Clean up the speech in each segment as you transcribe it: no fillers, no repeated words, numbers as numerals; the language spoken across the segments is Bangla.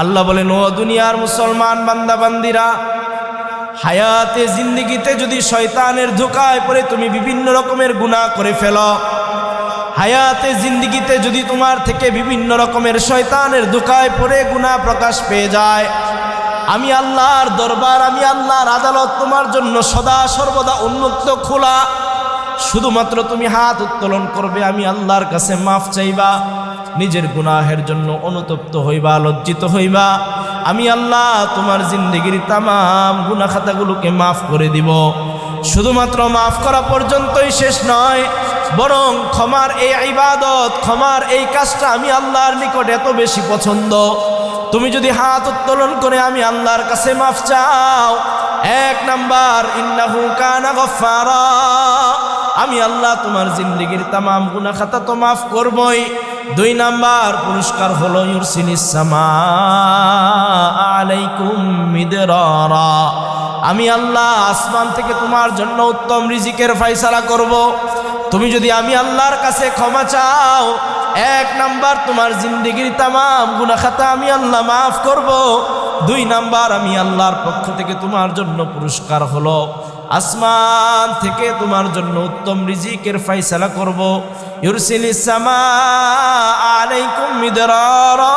আল্লাহ বলেন, ও দুনিয়ার মুসলমান বান্দা বান্দিরা, হায়াতে জিন্দেগিতে যদি শয়তানের ধোঁকায় পড়ে তুমি বিভিন্ন রকমের গুনাহ করে ফেলো, হায়াতে জিন্দেগিতে যদি তোমার থেকে বিভিন্ন রকমের শয়তানের ধোঁকায় পড়ে গুনাহ প্রকাশ পেয়ে যায়, আমি আল্লাহর দরবার, আমি আল্লাহর আদালত তোমার জন্য সদা সর্বদা উন্মুক্ত খোলা। শুধুমাত্র তুমি হাত উত্তোলন করবে, আমি আল্লাহর কাছে মাফ চাইবা, নিজের গুনাহের জন্য অনুতপ্ত হইবা, লজ্জিত হইবা। আমি আল্লাহ তোমার জিন্দেগির তামাম গুনাহ খাতাগুলোকে মাফ করে দিব। শুধুমাত্র মাফ করা পর্যন্তই শেষ নয়, বরং ক্ষমার এই ইবাদত, ক্ষমার এই কাজটা আমি আল্লাহর নিকট এত বেশি পছন্দ। তুমি যদি হাত উত্তোলন করে আমি আল্লাহর কাছে মাফ চাও, এক নাম্বার, ইন্নাহু কানা গফফারা, আমি আল্লাহ তোমার জিন্দেগির তামাম গুনাহ খাতা তো মাফ করবই। দুই নাম্বার পুরস্কার হলো ইউরসিলিস সামা আলাইকুম মিদরারা, আমি আল্লাহ আসমান থেকে তোমার জন্য উত্তম রিজিকের ফয়সালা করব। তুমি যদি আমি আল্লাহর কাছে ক্ষমা চাও, এক নাম্বার তোমার জিন্দেগির তামাম গুনাহ খাতা আমি আল্লাহ মাফ করব। দুই নাম্বার, আমি আল্লাহর পক্ষ থেকে তোমার জন্য পুরস্কার হলো আসমান থেকে তোমার জন্য উত্তম রিজিকের ফয়সালা করব। ইউরসিলিস সামা আলাইকুম মিদরারা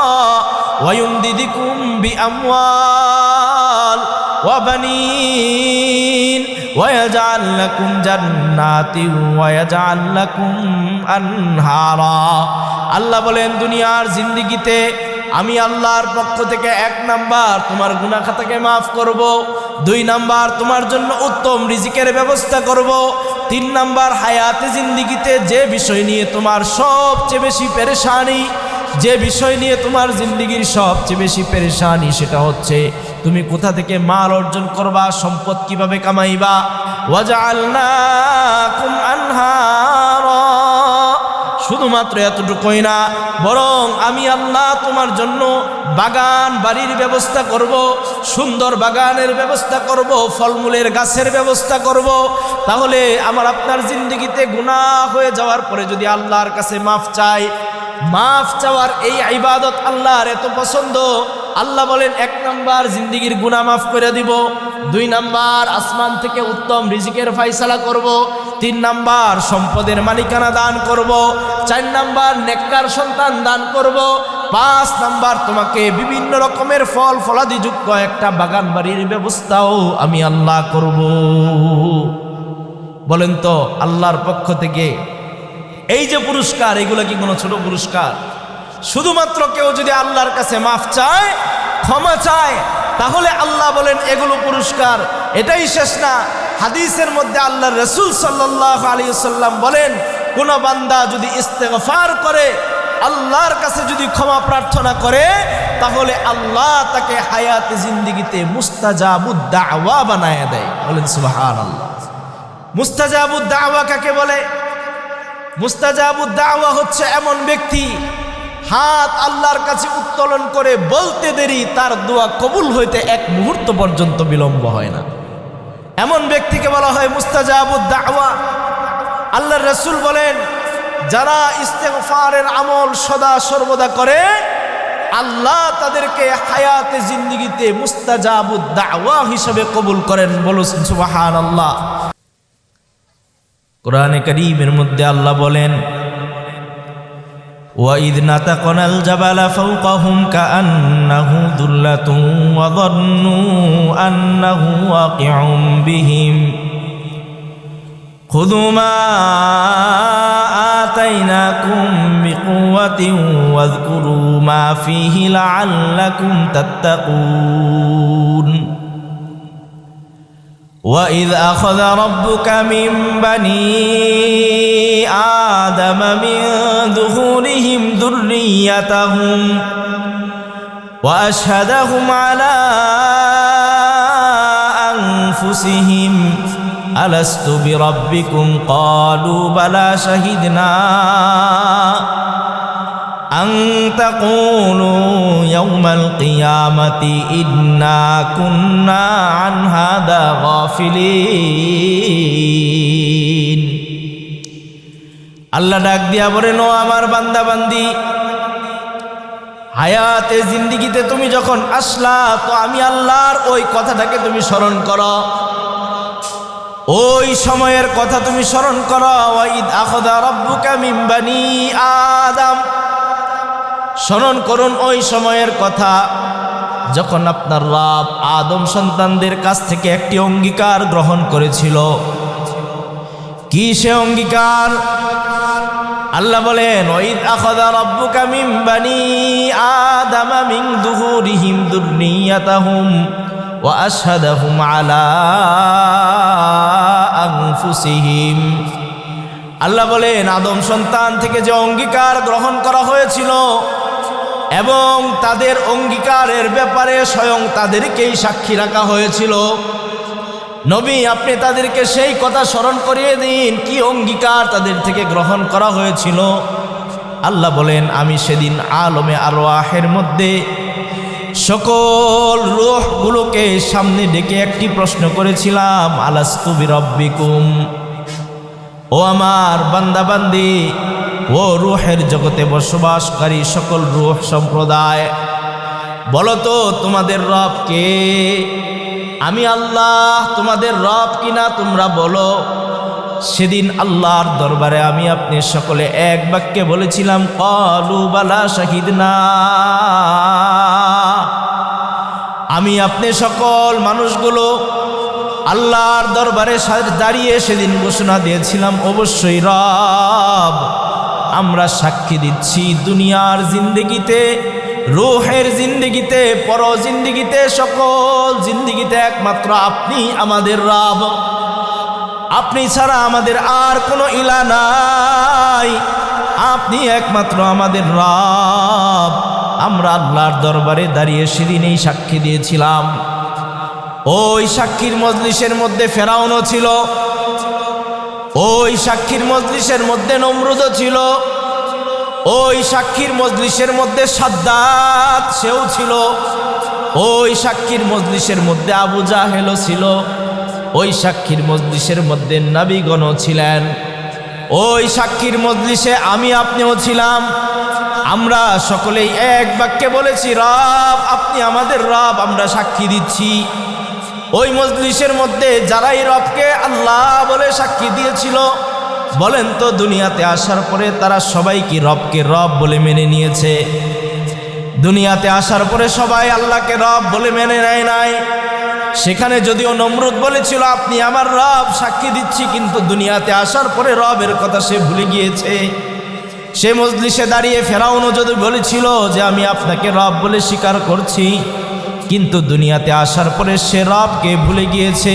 ওয়া ইউমদিদুকুম বিআমওয়াল ওয়া বানিন ওয়া ইয়াজআল লাকুম জান্নাতিন ওয়া ইয়াজআল লাকুম আনহারা। আল্লাহ বলেন, দুনিয়ার জিন্দেগিতে আমি আল্লাহর পক্ষ থেকে এক নাম্বার তোমার গুনাহ খাতাকে মাফ করব, দুই নাম্বার তোমার জন্য উত্তম রিজিকের ব্যবস্থা করব, তিন নাম্বার হায়াতে জিন্দেগিতে যে বিষয় নিয়ে তোমার সবচেয়ে বেশি পেরেশানি, যে বিষয় নিয়ে তোমার জিন্দেগির সবচেয়ে বেশি পেরেশানি, সেটা হচ্ছে তুমি কোথা থেকে মাল অর্জন করবা, সম্পদ কিভাবে কামাইবা। ওয়াজআলনাকুম আনহারা, শুধুমাত্র এতটুকুই না, বরং আমি আল্লাহ তোমার জন্য বাগান বাড়ির ব্যবস্থা করব, সুন্দর বাগানের ব্যবস্থা করব, ফলমূলের গাছের ব্যবস্থা করব। তাহলে আমার আপনার জিন্দেগিতে গুনাহ হয়ে যাওয়ার পরে যদি আল্লাহর কাছে মাফ চাই, মাফ চাওয়ার এই ইবাদত আল্লাহর এত পছন্দ, আল্লাহ বলেন, এক নাম্বার জিন্দেগির গুনাহ মাফ করে দিব, দুই নাম্বার আসমান থেকে উত্তম রিজিকের ফয়সালা করব, তিন নাম্বার সম্পদের মালিকানা দান করব, চার নাম্বার নেককার সন্তান দান করব, পাঁচ নাম্বার তোমাকে বিভিন্ন রকমের ফল ফলাদি যুক্ত একটা বাগান বাড়ির ব্যবস্থাও আমি আল্লাহ করব। বলেন তো, আল্লাহর পক্ষ থেকে এই যে পুরস্কার, এগুলো কি কোনো ছোট পুরস্কার? শুধুমাত্র কেউ যদি আল্লাহর কাছে মাফ চায়, ক্ষমা চায়, তাহলে আল্লাহ বলেন এগুলো পুরস্কার। এটাই শেষ না, হাদিসের মধ্যে আল্লাহর রাসূল সাল্লাল্লাহু আলাইহি ওয়াসাল্লাম বলেন, কোন বান্দা যদি ইস্তেগফার করে, আল্লাহর কাছে যদি ক্ষমা প্রার্থনা করে, তাহলে আল্লাহ তাকে হায়াতে জিন্দেগিতে মুস্তাজাবুদ দাওয়া বানায় দেয়। বলেন সুবহানাল্লাহ। মুস্তাজাবুদ দাওয়া কাকে বলে? মুস্তাজাবুদ দাওয়া হচ্ছে এমন ব্যক্তি, হাত আল্লাহর কাছে উত্তোলন করে বলতে দেরি, তার দোয়া কবুল হইতে এক মুহূর্ত পর্যন্ত বিলম্ব হয় না। এমন ব্যক্তিকে বলা হয় মুস্তাজাবুদ দাওয়া। আল্লাহর রাসূল বলেন, যারা ইস্তেগফারের আমল সদা সর্বদা করে, আল্লাহ তাদেরকে হায়াতে জিন্দেগিতে মুস্তাজাবুদ দাওয়া হিসেবে কবুল করেন। বলুন সুবহানাল্লাহ। কোরআনে কারীমের মধ্যে আল্লাহ বলেন, وَإِذْ نَتَقْنَا الْجَبَلَ فَوْقَهُمْ كَأَنَّهُ ذُلَّةٌ وَظَنُّوا أَنَّهُ وَاقِعٌ بِهِمْ خُذُوا مَا آتَيْنَاكُمْ بِقُوَّةٍ وَاذْكُرُوا مَا فِيهِ لَعَلَّكُمْ تَتَّقُونَ وَإِذْ أَخَذَ رَبُّكَ مِنْ بَنِي آدَمَ مِنْ ظُهُورِهِمْ ذُرِّيَّتَهُمْ وَأَشْهَدَهُمْ عَلَى أَنْفُسِهِمْ أَلَسْتُ بِرَبِّكُمْ قَالُوا بَلَى شَهِدْنَا أَن تَقُولُوا يَوْمَ الْقِيَامَةِ إِنَّا كُنَّا عَنْ هَذَا غَافِلِينَ। আল্লাহ ডাক দিয়া বলেন, ও আমার বান্দা বান্দি, হায়াতে জিন্দিগিতে তুমি যখন আসলা তো আমি আল্লাহর ওই কথাটাকে তুমি স্মরণ করো, ওই সময়ের কথা তুমি স্মরণ করো। ওয়াইদ আখাযা রাব্বুকা মিন বানি আদম, স্মরণ করুন ওই সময়ের কথা যখন আপনার রব আদম সন্তানদের কাছ থেকে একটি অঙ্গীকার গ্রহণ করেছিল। কি সে অঙ্গীকার? আল্লাহ বলেন, ওয়াইদ আখাযা রাব্বুকা মিন বানি আদম মিন যুহুরিহিম যুররিয়াতাহুম ওয়া আশহাদাহুম আলা আনফুসিহিম। আল্লাহ বলেন, আদম সন্তান থেকে যে অঙ্গীকার গ্রহণ করা হয়েছিল এবং তাদের অঙ্গীকারের ব্যাপারে স্বয়ং তাদেরকেই সাক্ষী রাখা হয়েছিল। নবী, আপনি তাদেরকে সেই কথা স্মরণ করিয়ে দিন, কি অঙ্গীকার তাদের থেকে গ্রহণ করা হয়েছিল। আল্লাহ বলেন, আমি সেদিন আলমে আরওয়াহের মধ্যে সকল রূহগুলোকে সামনে ডেকে একটি প্রশ্ন করেছিলাম, আলাস্তু বিরব্বিকুম, ও আমার বান্দাবান্দি, ও রূহের জগতে বসবাসকারী সকল রূহ সম্প্রদায়, বলো তো তোমাদের রব কে? আমি আল্লাহ তোমাদের রব কিনা তোমরা বলো। সেদিন আল্লাহর দরবারে আমি আপনি সকলে এক বাক্যে বলেছিলাম, ক্বালু বালা শাহিদনা। আমি আপনি সকল মানুষগুলো আল্লাহর দরবারে দাঁড়িয়ে সেদিন ঘোষণা দিয়েছিলাম, অবশ্যই রব, আমরা সাক্ষী দিচ্ছি দুনিয়ার জিন্দেগিতে, রূহের জিন্দেগিতে, পর জিন্দেগিতে, সকল জিন্দেগিতে একমাত্র আপনি আমাদের রব। আপনি ছাড়া আমাদের আর কোনো ইলা নাই, আপনি একমাত্র আমাদের রব। আমরা আল্লাহর দরবারে দাঁড়িয়ে সেদিন এই সাক্ষী দিয়েছিলাম। ওই সাক্ষীর মজলিসের মধ্যে ফেরাউনও ছিল, ওই সাক্ষীর মজলিসের মধ্যে নমরুদও ছিল, ওই সাক্ষীর মজলিসের মধ্যে সাদ্দাত সেও ছিল, ওই সাক্ষীর মজলিসের মধ্যে আবু জাহেলও ছিল, ওই সাক্ষীর মজলিসের মধ্যে নবীগণও ছিলেন, ওই সাক্ষীর মজলিসে আমি আপনিও ছিলাম। আমরা সকলেই এক বাক্যে বলেছি, রব আপনি আমাদের রব, আমরা সাক্ষী দিচ্ছি। ওই মজলিসের মধ্যে যারাই রবকে আল্লাহ বলে সাক্ষী দিয়েছিল, বলেন তো দুনিয়াতে আসার পরে তারা সবাই কি রবকে রব বলে মেনে নিয়েছে? দুনিয়াতে আসার পরে সবাই আল্লাহকে রব বলে মেনে নেয় নাই। সেখানে যদিও নমরুদ বলেছিল আপনি আমার রব, সাক্ষী দিচ্ছি, কিন্তু দুনিয়াতে আসার পরে রবের কথা সে ভুলে গিয়েছে। সে মজলিসে দাঁড়িয়ে ফেরাউনও যদি বলেছিল যে আমি আপনাকে রব বলে স্বীকার করছি, কিন্তু দুনিয়াতে আসার পরে সে রবকে ভুলে গিয়েছে।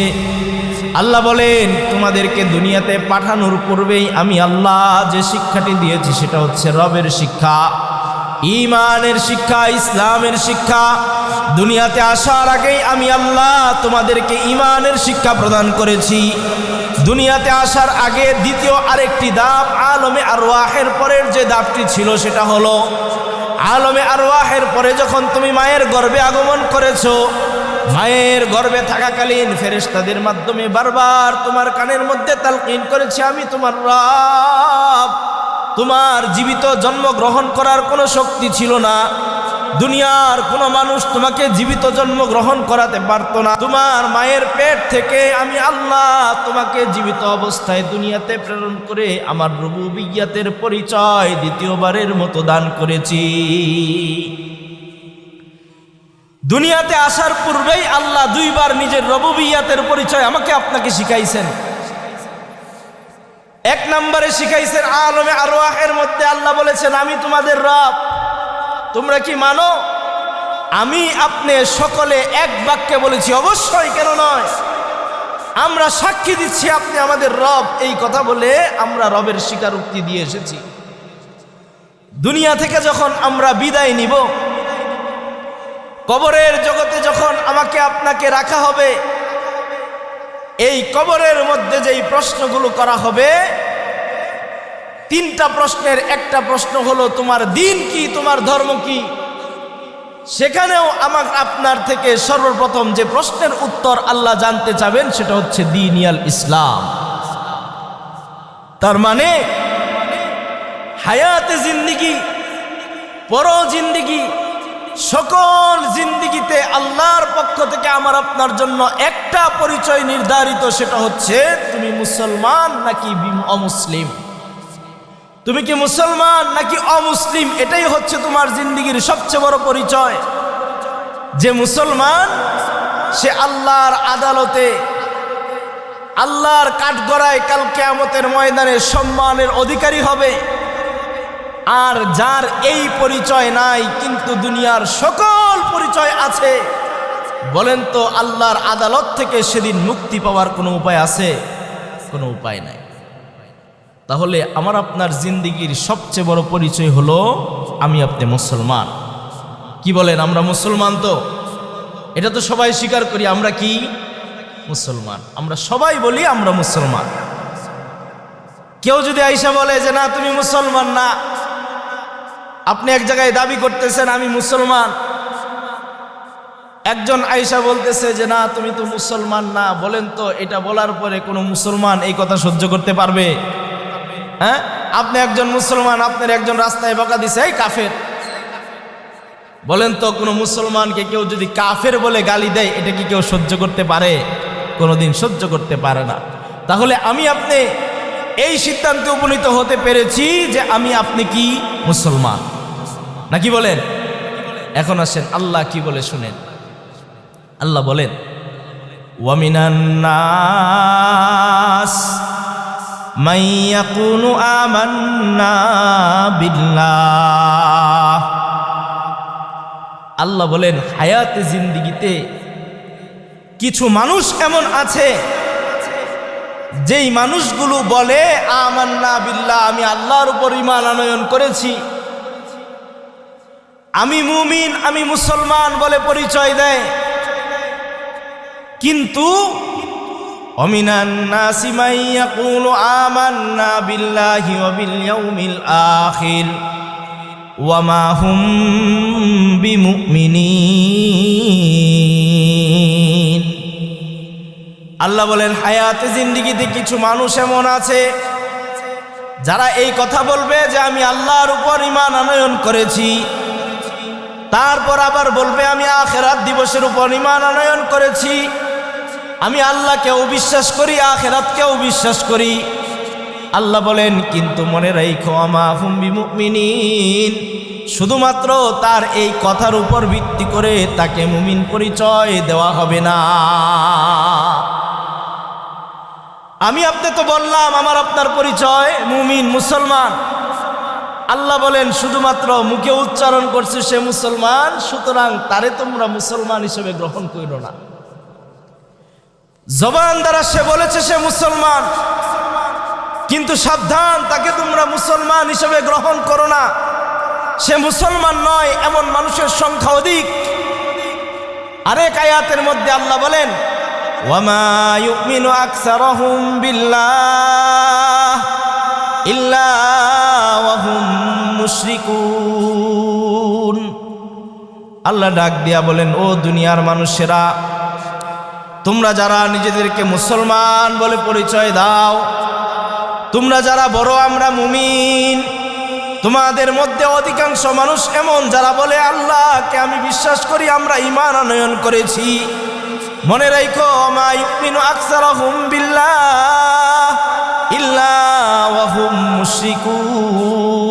আল্লাহ বলেন, তোমাদেরকে দুনিয়াতে পাঠানোর পূর্বেই আমি আল্লাহ যে শিক্ষাটি দিয়েছি সেটা হচ্ছে রবের শিক্ষা, ঈমানের শিক্ষা, ইসলামের শিক্ষা। দুনিয়াতে আসার আগেই আমি আল্লাহ তোমাদেরকে ঈমানের শিক্ষা প্রদান করেছি। দুনিয়াতে আসার আগে দ্বিতীয় আরেকটি ধাপ, আলমে আরওয়াহের পরের যে ধাপটি ছিল সেটা হলো, আলমে আরওয়াহের পরে যখন তুমি মায়ের গর্ভে আগমন করেছো, মায়ের গর্ভে থাকাকালীন ফেরেশতাদের মাধ্যমে বারবার তোমার কানের মধ্যে তালকিন করেছে, আমি তোমার রব। তোমার জীবিত জন্মগ্রহণ করার কোনো শক্তি ছিল না, দুনিয়ার কোনো মানুষ তোমাকে জীবিত জন্মগ্রহণ করাতে পারতো না। তোমার মায়ের পেট থেকে আমি আল্লাহ তোমাকে জীবিত অবস্থায় দুনিয়াতে প্রেরণ করে আমার রুবুবিয়্যাতের পরিচয় দ্বিতীয়বারের মতো দান করেছি। দুনিয়াতে আসার পূর্বেই আল্লাহ দুইবার নিজের রুবুবিয়্যাতের পরিচয় আমাকে আপনাকে শিখাইছেন। এক নম্বরে শিখাইছেন আলমে আরওয়াহের মধ্যে আল্লাহ বলেছেন, আমি তোমাদের রব, তোমরা কি মানো? আমি আপনি সকলে এক বাক্যে বলেছি, অবশ্যই, কেন নয়, আমরা সাক্ষী দিচ্ছি আপনি আমাদের রব। এই কথা বলে আমরা রবের স্বীকারোক্তি দিয়ে এসেছি। দুনিয়া থেকে যখন আমরা বিদায় নিব, কবরের জগতে যখন আমাকে আপনাকে রাখা হবে, এই কবরের মধ্যে যেই প্রশ্নগুলো করা হবে, তিনটা প্রশ্নের একটা প্রশ্ন হলো তোমার দিন কি, তোমার ধর্ম কি। সেখানেও আমার আপনার থেকে সর্বপ্রথম যে প্রশ্নের উত্তর আল্লাহ জানতে চাবেন সেটা হচ্ছে দীনিয়াল ইসলাম। তার মানে হায়াতে জিন্দিগি, পর জিন্দিগি, সকল জিন্দেগিতে আল্লাহর পক্ষ থেকে আমার আপনার জন্য একটা পরিচয় নির্ধারিত, সেটা হচ্ছে তুমি মুসলমান নাকি অমুসলিম। তুমি কি মুসলমান নাকি অমুসলিম, এটাই হচ্ছে তোমার জিন্দেগির সবচেয়ে বড় পরিচয়। যে মুসলমান সে আল্লাহর আদালতে, আল্লাহর কাঠগড়ায় কাল কিয়ামতের ময়দানে সম্মানের অধিকারী হবে। আর যার এই পরিচয় নাই কিন্তু দুনিয়ার সকল পরিচয় আছে, বলেন তো আল্লাহর আদালত থেকে সেদিন মুক্তি পাওয়ার কোনো উপায় আছে? কোনো উপায় নাই। তাহলে আমার আপনার জিন্দেগির সবচেয়ে বড় পরিচয় হলো আমি আপনি মুসলমান। কি বলেন? আমরা মুসলমান, তো এটা তো সবাই স্বীকার করি আমরা কি মুসলমান। আমরা সবাই বলি আমরা মুসলমান। কেউ যদি আইসা বলে যে না তুমি মুসলমান না, আপনি এক জায়গায় দাবি করতেছেন আমি মুসলমান, একজন আইসা বলতেছে যে না তুমি তো মুসলমান না, বলেন তো এটা বলার পরে কোনো মুসলমান এই কথা সহ্য করতে পারবে? হ্যাঁ, আপনি একজন মুসলমান, আপনার একজন রাস্তায় বকা দিছে এই কাফের, বলেন তো কোনো মুসলমানকে কেউ যদি কাফের বলে গালি দেয় এটা কি কেউ সহ্য করতে পারে? কোনোদিন সহ্য করতে পারে না। তাহলে আমি আপনি এই সিদ্ধান্তে উপনীত হতে পেরেছি যে আমি আপনি কি মুসলমান, নাকি বলেন? এখন আসেন আল্লাহ কি বলে শুনেন। আল্লাহ বলেন ওয়ামিনান নাস মান ইয়াকুলু আমান্না বিল্লাহ। আল্লাহ বলেন হায়াতে জিন্দেগিতে কিছু মানুষ এমন আছে যেই মানুষগুলো বলে আমান্না বিল্লাহ, আমি আল্লাহর উপর ঈমান আনয়ন করেছি, আমি মুমিন, আমি মুসলমান বলে পরিচয় দেয়। কিন্তু ওয়ামিনান নাসি মান ইয়াকুলু আমান্না বিল্লাহি ওয়া বিল ইয়াউমিল আখির ওয়া মা হুম বিমুমিনিন। আল্লাহ বলেন হায়াতে জিন্দেগিতে কিছু মানুষ এমন আছে যারা এই কথা বলবে যে আমি আল্লাহর উপর ঈমান আনয়ন করেছি, তারপর আবার বলবে আমি আখিরাত দিবসের উপর ঈমান আনয়ন করেছি, আমি আল্লাহকেও বিশ্বাস করি আখিরাতকেও বিশ্বাস করি। আল্লাহ বলেন কিন্তু মনে রাখো আমা হুম বিমুমিনিন, শুধুমাত্র তার এই কথার উপর ভিত্তি করে তাকে মুমিন পরিচয় দেওয়া হবে না। আমি আপনি তো বললাম আমার আপনার পরিচয় মুমিন মুসলমান, আল্লাহ বলেন শুধুমাত্র মুখে উচ্চারণ করছে সে মুসলমান, সুতরাং তারে তোমরা মুসলমান হিসেবে গ্রহণ করো না। জবান দ্বারা সে বলেছে সে মুসলমান, কিন্তু সাবধান তাকে তোমরা মুসলমান হিসেবে গ্রহণ করো না, সে মুসলমান নয় এমন মানুষের সংখ্যা অধিক। আরেক আয়াতের মধ্যে আল্লাহ বলেন ওয়ামা ইউমিনু আকসারুহুম বিল্লাহ ইল্লা ওয়া হুম মুশরিকুন। আল্লাহ ডাক দিয়া বলেন ও দুনিয়ার মানুষেরা, তোমরা যারা নিজেদেরকে মুসলমান বলে পরিচয় দাও, তোমরা যারা বড় আমরা মুমিন, তোমাদের মধ্যে অধিকাংশ মানুষ এমন যারা বলে আল্লাহকে আমি বিশ্বাস করি, আমরা ঈমান আনয়ন করেছি। মনে রাখো মা ইউমিনু আকসারুহুম বিল্লাহ ইল্লা ওয়া হুম মুশরিকুন।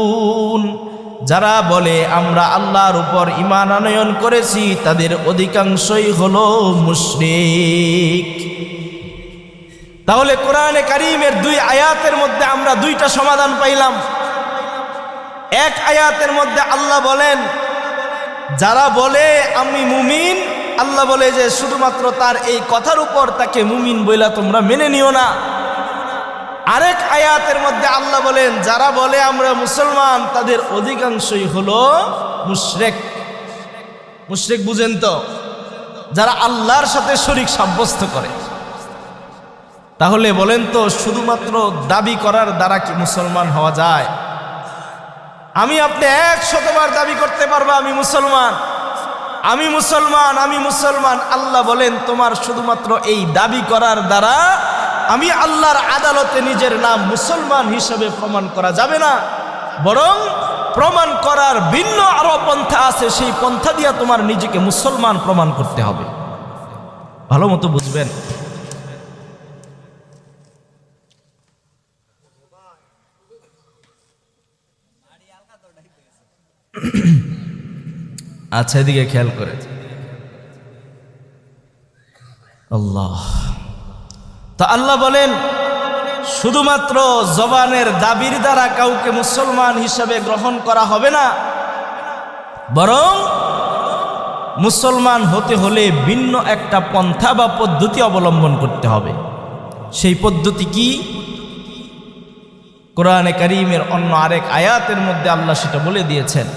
যারা বলে আমরা আল্লাহর উপর ঈমান আনয়ন করেছি তাদের অধিকাংশই হলো মুশরিক। তাহলে কোরআনে কারীমের দুই আয়াতের মধ্যে আমরা দুইটা সমাধান পাইলাম। এক আয়াতের মধ্যে আল্লাহ বলেন যারা বলে আমি মুমিন, আল্লাহ বলে যে শুধুমাত্র তার এই কথার উপর তাকে মুমিন বইলা তোমরা মেনে নিও না। আরেক আয়াতের মধ্যে আল্লাহ বলেন যারা বলে আমরা মুসলমান তাদের অধিকাংশই হলো মুশরিক। মুশরিক বুঝেন তো? যারা আল্লাহর সাথে শরীক সাব্যস্ত করে। তাহলে বলেন তো শুধুমাত্র দাবি করার দ্বারা কি মুসলমান হওয়া যায়? আমি আপনি 100বার দাবি করতে পারবো আমি মুসলমান, আমি মুসলমান, আমি মুসলমান। আল্লাহ বলেন তোমার শুধুমাত্র এই দাবি করার দ্বারা আমি আল্লাহর আদালতে নিজের নাম মুসলমান হিসেবে প্রমাণ করা যাবে না, বরং প্রমাণ করার ভিন্ন আরো পন্থা আছে, সেই পন্থা দিয়ে তোমার নিজেকে মুসলমান প্রমাণ করতে হবে। ভালো মতো বুঝবেন। আচ্ছা, এদিকে খেয়াল করে। আল্লাহ, তা আল্লাহ বলেন শুধুমাত্র জবানের দাবির দ্বারা কাউকে মুসলমান হিসাবে গ্রহণ করা হবে না, বরং মুসলমান হতে হলে ভিন্ন একটা পন্থা বা পদ্ধতি অবলম্বন করতে হবে। সেই পদ্ধতি কি? কোরআনে কারীমের অন্য আরেক আয়াতের মধ্যে আল্লাহ সেটা বলে দিয়েছেন।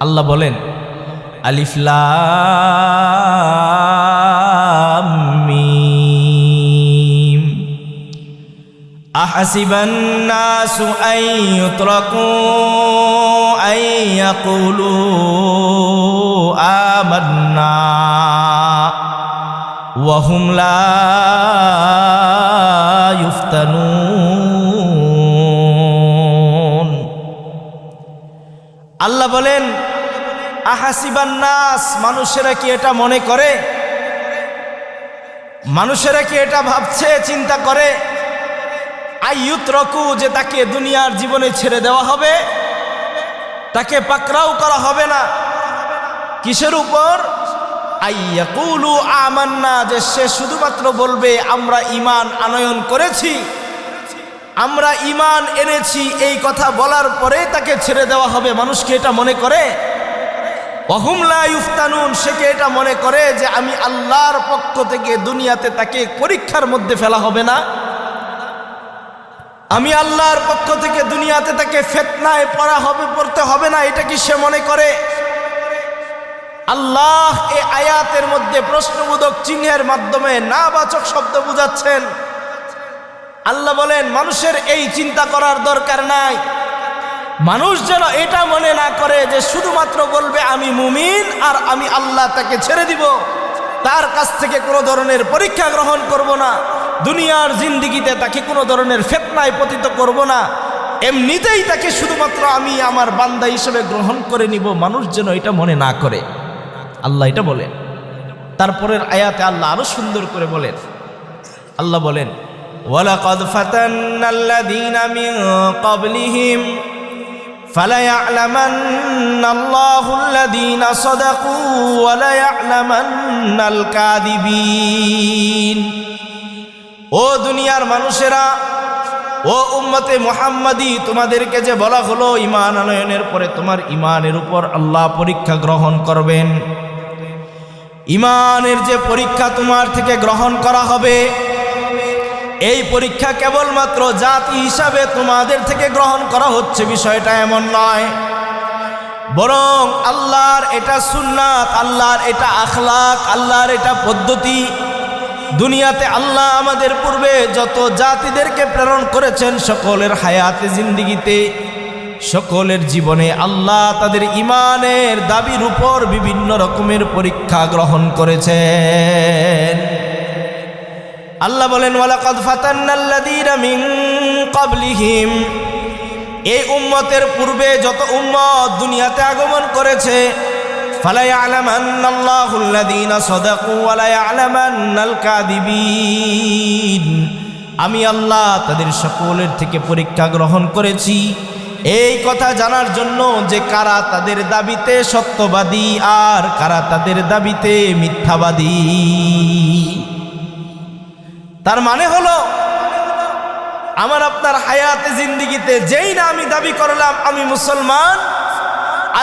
আল্লাহ বলেন আলিফ লাম মিম আহাসিবান নাসু আন ইউতরাকু আন ইয়াকুলু আমান্না ওয়া হুম লা ইফতানুন। আল্লাহ বলেন আহাসিবান নাস, মানুষেরা কি এটা মনে করে, মানুষেরা কি এটা ভাবছে, চিন্তা করে আইয়ুতরাকু, যে তাকে দুনিয়ার জীবনে ছেড়ে দেওয়া হবে, তাকে পাকড়াও করা হবে না। কিসের উপর? আইয়াকুলু আমান্না, যে সে শুধুমাত্র বলবে আমরা ঈমান আনয়ন করেছি, আমরা ঈমান এনেছি, এই কথা বলার পরে তাকে ছেড়ে দেওয়া হবে। মানুষকে এটা মনে করে? ওয়াহুম লা ইফতানুন, সে কি এটা মনে করে যে আমি আল্লাহর পক্ষ থেকে দুনিয়াতে তাকে পরীক্ষার মধ্যে ফেলা হবে না, আমি আল্লাহর পক্ষ থেকে দুনিয়াতে তাকে ফিতনায় পড়তে হবে না, এটা কি সে মনে করে? আল্লাহ এই আয়াতের মধ্যে প্রশ্নবোধক চিহ্নের মাধ্যমে নাবাচক শব্দ বুঝাচ্ছেন। আল্লাহ বলেন মানুষের এই চিন্তা করার দরকার নাই। মানুষ যেন এটা মনে না করে যে শুধুমাত্র বলবে আমি মুমিন আর আমি আল্লাহ তাকে ছেড়ে দিব, তার কাছ থেকে কোনো ধরনের পরীক্ষা গ্রহণ করব না, দুনিয়ার জিন্দিগিতে তাকে কোনো ধরনের ফিতনায় পতিত করব না, এমনিতেই তাকে শুধুমাত্র আমি আমার বান্দা হিসেবে গ্রহণ করে নিব। মানুষ যেন এটা মনে না করে, আল্লাহ এটা বলেন। তারপরের আয়াতে আল্লাহ আরো সুন্দর করে বলেন, আল্লাহ বলেন ওয়ালাকাদ ফাতান্নাল্লাযীনা মিন ক্বাবলিহিম ফালায়া'লামান্নাল্লাহুল্লাযীনা সাদাকু ওয়া লায়া'লামান্নাল কাযিবিন। ও দুনিয়ার মানুষেরা, ও উম্মতে মুহাম্মাদি, তোমাদেরকে যে বলা হলো ঈমান আনয়নের পরে তোমার ঈমানের উপর আল্লাহ পরীক্ষা গ্রহণ করবেন, ঈমানের যে পরীক্ষা তোমার থেকে গ্রহণ করা হবে, এই পরীক্ষা কেবলমাত্র জাতি হিসাবে তোমাদের থেকে গ্রহণ করা হচ্ছে বিষয়টা এমন নয়, বরং আল্লাহর এটা সুন্নাত, আল্লাহর এটা আখলাক, আল্লাহর এটা পদ্ধতি। দুনিয়াতে আল্লাহ আমাদের পূর্বে যত জাতিদেরকে প্রেরণ করেছেন, সকলের হায়াতে জিন্দিগিতে, সকলের জীবনে আল্লাহ তাদের ঈমানের দাবির উপর বিভিন্ন রকমের পরীক্ষা গ্রহণ করেছেন। আল্লাহ বলেন ওয়ালাকাদ ফাতান্নাল্লাযীনা মিন ক্বাবলিহিম, এই উম্মতের পূর্বে যত উম্মত দুনিয়াতে আগমন করেছে, ফালায়া'লামান্নাল্লাহুল্লাযীনা সাদাকু ওয়া লায়া'লামান্নাল কাযিবিন, আমি আল্লাহ তাদের সকলের থেকে পরীক্ষা গ্রহণ করেছি এই কথা জানার জন্য যে কারা তাদের দাবিতে সত্যবাদী আর কারা তাদের দাবিতে মিথ্যাবাদী। তার মানে হলো আমার আপনার হায়াতে জিন্দিগিতে যেই না আমি দাবি করলাম আমি মুসলমান,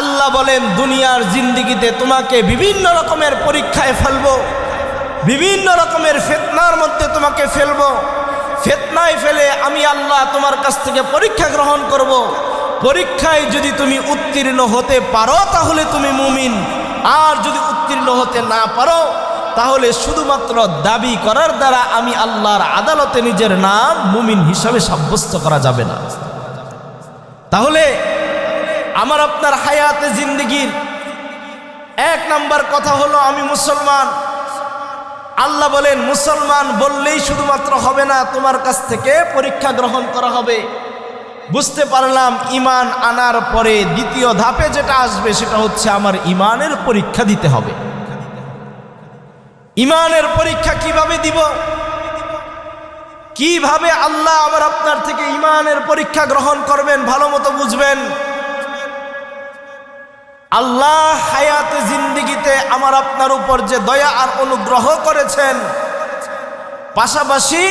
আল্লাহ বলেন দুনিয়ার জিন্দিগিতে তোমাকে বিভিন্ন রকমের পরীক্ষায় ফেলবো, বিভিন্ন রকমের ফিতনার মধ্যে তোমাকে ফেলবো, ফিতনায় ফেলে আমি আল্লাহ তোমার কাছ থেকে পরীক্ষা গ্রহণ করব। পরীক্ষায় যদি তুমি উত্তীর্ণ হতে পারো তাহলে তুমি মুমিন, আর যদি উত্তীর্ণ হতে না পারো তাহলে শুধুমাত্র দাবি করার দ্বারা আমি আল্লাহর আদালতে নিজের নাম মুমিন হিসাবে সাব্যস্ত করা যাবে না। তাহলে আমার আপনার হায়াতে জিন্দেগির এক নাম্বার কথা হলো আমি মুসলমান। আল্লাহ বলেন মুসলমান বললেই শুধুমাত্র হবে না, তোমার কাছ থেকে পরীক্ষা গ্রহণ করা হবে, বুঝতে পারলাম ঈমান আনার পরে দ্বিতীয় ধাপে যেটা আসবে সেটা হচ্ছে আমার ঈমানের পরীক্ষা দিতে হবে। ঈমানের পরীক্ষা কিভাবে দিব, কিভাবে আল্লাহ আবার আপনার থেকে ঈমানের পরীক্ষা গ্রহণ করবেন ভালো মতো বুঝবেন। আল্লাহ হায়াতে জিন্দেগিতে আমার আপনার উপর যে দয়া আর অনুগ্রহ করেছেন, পাশাপাশি